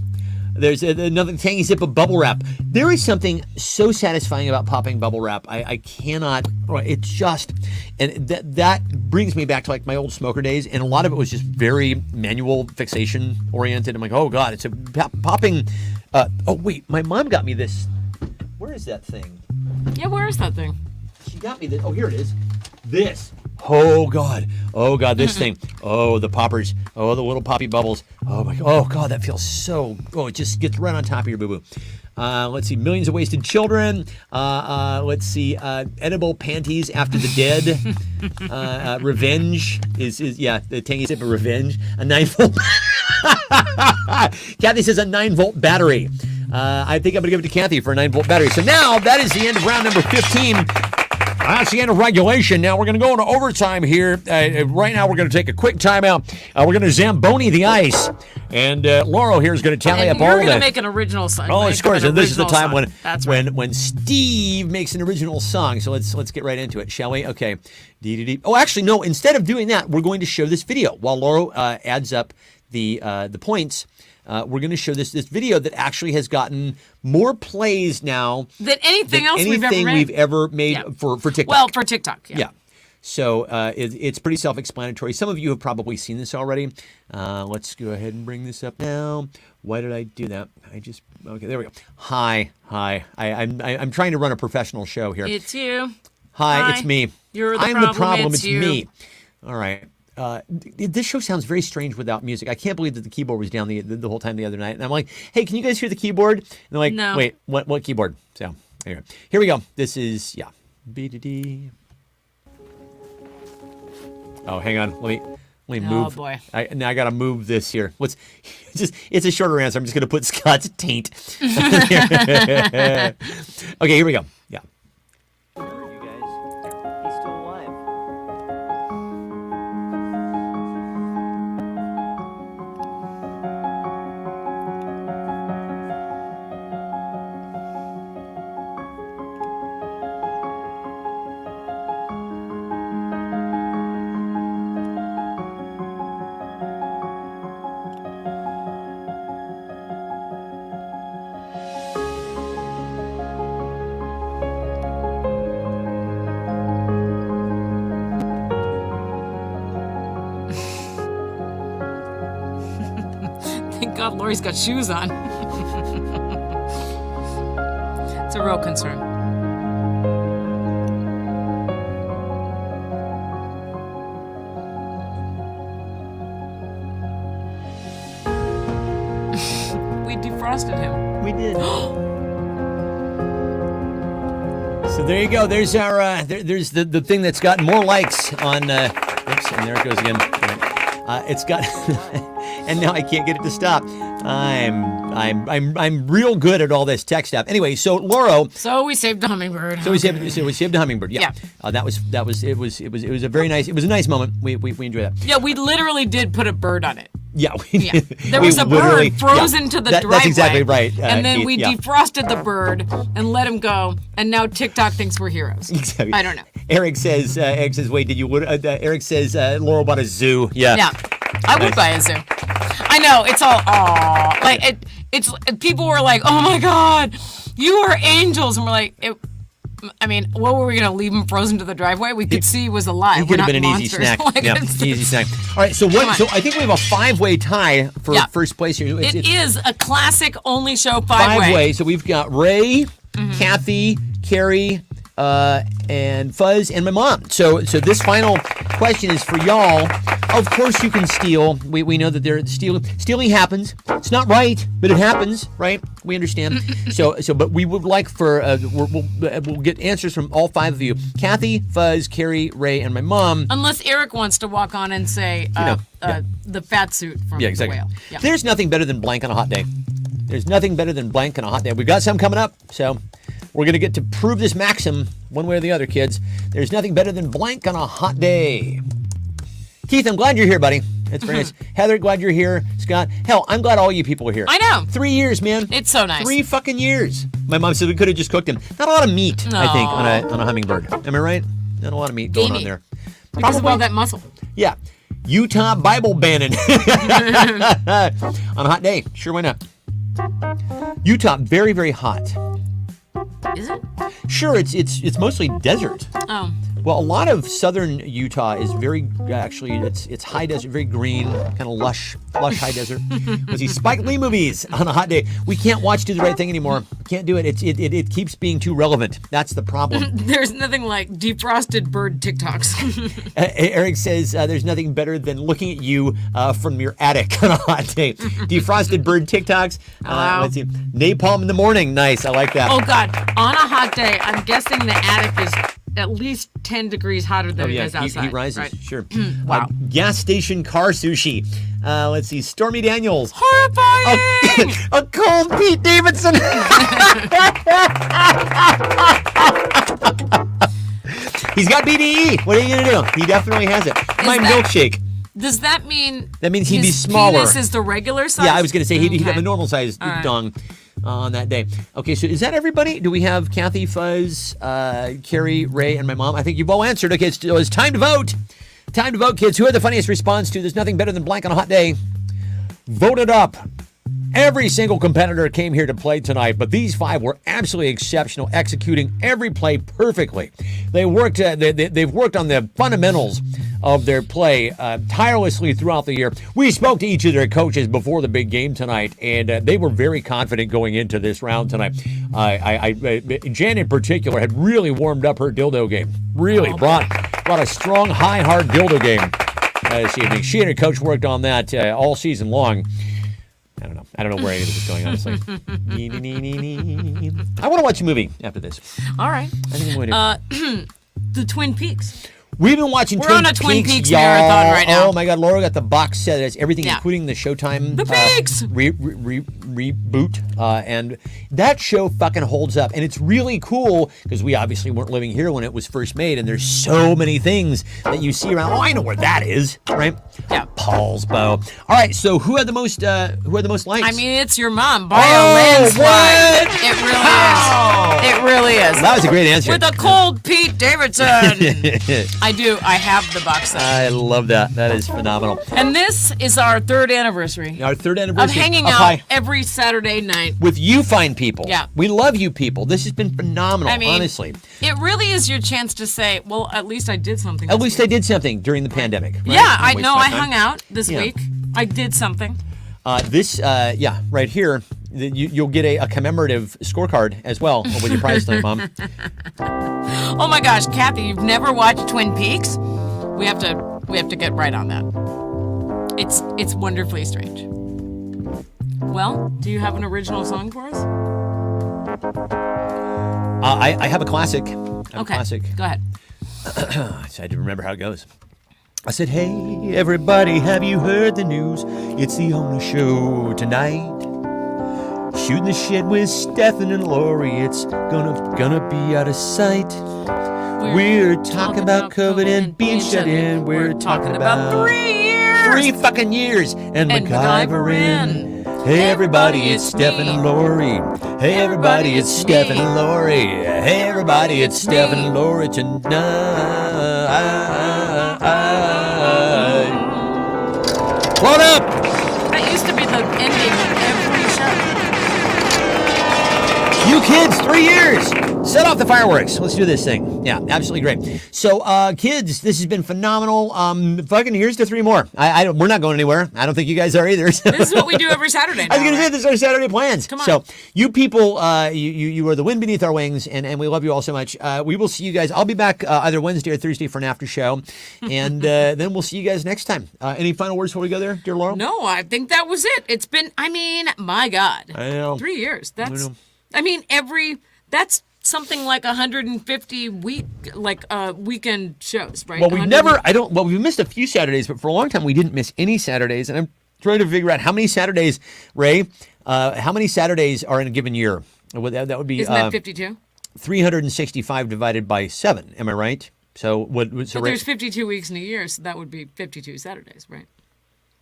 There's another tangy sip of bubble wrap. There is something so satisfying about popping bubble wrap. I cannot. It's just, and that brings me back to like my old smoker days, and a lot of it was just very manual fixation oriented. I'm like, oh god, it's a popping. Oh wait, my mom got me this. Where is that thing? Yeah, where is that thing? She got me this. Oh, here it is. This. Oh god. Oh god. This thing. Oh, the poppers. Oh, the little poppy bubbles. Oh my. Oh god. That feels so. Oh, it just gets right on top of your boo boo. Let's see. Millions of wasted children. Let's see. Edible panties after the dead. Revenge is yeah. The tangy sip of revenge. A 9-volt. Kathy says a 9-volt battery. I think I'm gonna give it to Kathy for a 9-volt battery. So now that is the end of round number 15. That's the end of regulation. Now we're going to go into overtime here. Right now we're going to take a quick timeout. We're going to Zamboni the ice. And Laurel here is going to tally And up all you're the... going to make an original song. Oh, of course. And this is the time when That's right. when Steve makes an original song. So let's get right into it, shall we? Okay. Dee-dee-dee. Oh, actually, no. Instead of doing that, we're going to show this video while Laurel adds up the points. We're going to show this video that actually has gotten more plays now than anything else anything we've ever made. made for TikTok. Well, for TikTok, Yeah. So it's pretty self-explanatory. Some of you have probably seen this already. Let's go ahead and bring this up now. Why did I do that? Okay, there we go. Hi. I'm trying to run a professional show here. It's you. Hi, Hi. it's me. You're the I'm problem, the problem. it's It's you. me. All right. This show sounds very strange without music. I can't believe that the keyboard was down the whole time the other night. And I'm like, hey, can you guys hear the keyboard? And they're like, No. wait, what keyboard? So here we go. This is, yeah. B-D-D. Oh, hang on. Let me move. Oh, boy. Now I got to move this here. It's a shorter answer. I'm just going to put Scott's taint. Okay, here we go. Yeah. You guys, he's still alive. Thank God Lori's got shoes on. It's a real concern. We defrosted him. We did. So there you go. There's our there's the thing that's gotten more likes on. Oops, and there it goes again. It's got, and now I can't get it to stop. I'm real good at all this tech stuff. Anyway, so Lauro. So we saved a hummingbird. So we saved a hummingbird. Yeah. Yeah. That was it was a very nice. It was a nice moment. We enjoyed that. Yeah, we literally did put a bird on it. Yeah. Yeah. There was a literally- bird frozen to the driveway. That's exactly right. And then Keith, we yeah. defrosted the bird and let him go. And now TikTok thinks we're heroes. Exactly. I don't know. Eric says, wait, did you? Eric says, Laurel bought a zoo. Yeah. Yeah. I would buy a zoo. I know, it's all, aw. Like, It's people were like, "Oh my God, you are angels," and we're like, what were we gonna leave him frozen to the driveway? We could see he was alive. It could have been an easy snack. Easy snack. All right, so I think we have a 5-way tie for first place here. It is a classic only show 5-way. 5-way. So we've got Ray, Kathy, Carrie, and Fuzz, and my mom. So this final question is for y'all. Of course you can steal. We know that stealing happens. It's not right, but it happens, right? We understand. But we would like for we'll get answers from all 5 of you: Kathy, Fuzz, Carrie, Ray, and my mom. Unless Eric wants to walk on and say the fat suit from the whale. Yeah. There's nothing better than blank on a hot day. There's nothing better than blank on a hot day. We've got some coming up, so we're going to get to prove this maxim one way or the other, kids. There's nothing better than blank on a hot day. Keith, I'm glad you're here, buddy. That's very nice. Heather, glad you're here. Scott, hell, I'm glad all you people are here. I know. 3 years, man. It's so nice. 3 fucking years. My mom said we could have just cooked him. Not a lot of meat, I think, on a hummingbird. Am I right? Not a lot of meat going on there. Because of all that muscle. Yeah. Utah Bible banning on a hot day. Sure, why not? Utah, very, very hot. Is it? Sure, it's mostly desert. Oh. Well, a lot of southern Utah is very, actually, it's high desert, very green, kind of lush high desert. With these Spike Lee movies on a hot day, we can't watch Do the Right Thing anymore. Can't do it. It keeps being too relevant. That's the problem. There's nothing like defrosted bird TikToks. Eric says there's nothing better than looking at you from your attic on a hot day. Defrosted bird TikToks. Let's see. Napalm in the morning. Nice. I like that. Oh, God. On a hot day, I'm guessing the attic is at least 10 degrees hotter than it is outside. Heat rises, right? sure. Wow. Gas station car sushi. Let's see. Stormy Daniels. Horrifying! A cold Pete Davidson. He's got BDE. What are you going to do? He definitely has it. My milkshake. Does that mean that means he'd be his smaller? Penis is the regular size? Yeah, I was going to say he'd have a normal size dong on that day. Okay, so is that everybody? Do we have Kathy, Fuzz, Carrie, Ray, and my mom? I think you've all answered. Okay, it's time to vote. Time to vote, kids. Who had the funniest response to "There's nothing better than blank on a hot day"? Vote it up. Every single competitor came here to play tonight, but these 5 were absolutely exceptional, executing every play perfectly. They worked. They've worked on the fundamentals of their play tirelessly throughout the year. We spoke to each of their coaches before the big game tonight, and they were very confident going into this round tonight. Jan in particular had really warmed up her dildo game. Really brought a strong, high, hard dildo game this evening. She and her coach worked on that all season long. I don't know where any of this is going, honestly. I want to watch a movie after this. All right. I think I'm going to. The Twin Peaks. We've been watching We're on a Twin Peaks marathon right now. Oh my God, Laura got the box set. It's everything, including the Showtime reboot. And that show fucking holds up. And it's really cool because we obviously weren't living here when it was first made. And there's so many things that you see around. Oh, I know where that is, right? Yeah. Paul's Bow. All right, so who had the most likes? I mean, it's your mom by a landslide. It really is. It really is. That was a great answer. With a cold Pete Davidson. I have the box set. I love that. That is phenomenal. And this is our 3rd anniversary. Our 3rd anniversary. Of hanging out every Saturday night. With you fine people. Yeah. We love you people. This has been phenomenal, honestly. It really is your chance to say, well, at least I did something. At least I did something during the pandemic. Right? Yeah, I know. I hung out this week. I did something. Right here. You'll get a commemorative scorecard as well with your prize tonight, Mom. Oh my gosh, Kathy, you've never watched Twin Peaks? We have to get right on that. It's wonderfully strange. Well, do you have an original song for us? I have a classic. Okay, go ahead. I had to remember how it goes. I said, hey, everybody, have you heard the news? It's the only show tonight. Shooting the shit with Stefan and Lori. It's gonna be out of sight. We're talking about COVID and being shut in. We're talking about 3 years. 3 fucking years. And MacGyver in. Hey, everybody, it's Stefan and Lori. Hey, everybody, it's Stefan and Lori. Hey, everybody, it's Stefan and Lori tonight. Load up! That used to be the ending of every show. You kids, 3 years. Set off the fireworks. Let's do this thing. Yeah, absolutely great. So, kids, this has been phenomenal. Fucking here's to 3 more. We're not going anywhere. I don't think you guys are either. This is what we do every Saturday. I was going to now, say, this is our Saturday plans. Come on. So, you people, you are the wind beneath our wings, and we love you all so much. We will see you guys. I'll be back either Wednesday or Thursday for an after show, and then we'll see you guys next time. Any final words before we go there, dear Laurel? No, I think that was it. It's been, my God. I know. 3 years. That's, know. that's something like 150 weekend shows, right? Well, we've missed a few Saturdays, but for a long time we didn't miss any Saturdays, and I'm trying to figure out how many Saturdays, Ray, how many Saturdays are in a given year? That would be Isn't that 52? 365 divided by 7. Am I right? So what? So But there's 52 weeks in a year, so that would be 52 Saturdays, right?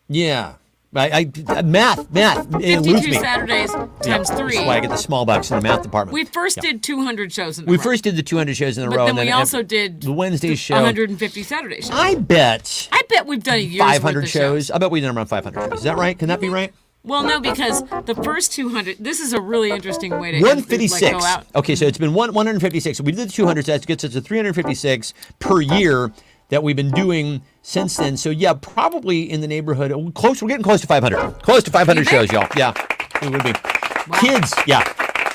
yeah. Math. It eludes 52 me. Saturdays times 3. That's why I get the small bucks in the math department. We first did 200 shows in a We row. first did the 200 shows in a But row, then and we also did the Wednesday show. 150 Saturday shows. I bet I bet we've done a year's 500 worth of shows. I bet we've done around 500 shows. Is that right? Can that be right? Well, no, because the first 200. This is a really interesting way to 156. go out. Okay, so it's been 156. So we did the 200. So that gets us to 356 per year that we've been doing since then. So yeah, probably in the neighborhood close. We're getting close to 500. Close to 500 You think? shows, y'all. Yeah, it would be. Wow. Kids, yeah.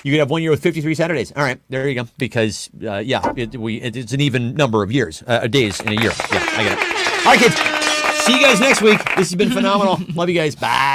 You could have 1 year with 53 Saturdays. All right, there you go. Because it's an even number of years, days in a year. Yeah, I get it. All right, kids. See you guys next week. This has been phenomenal. Love you guys. Bye.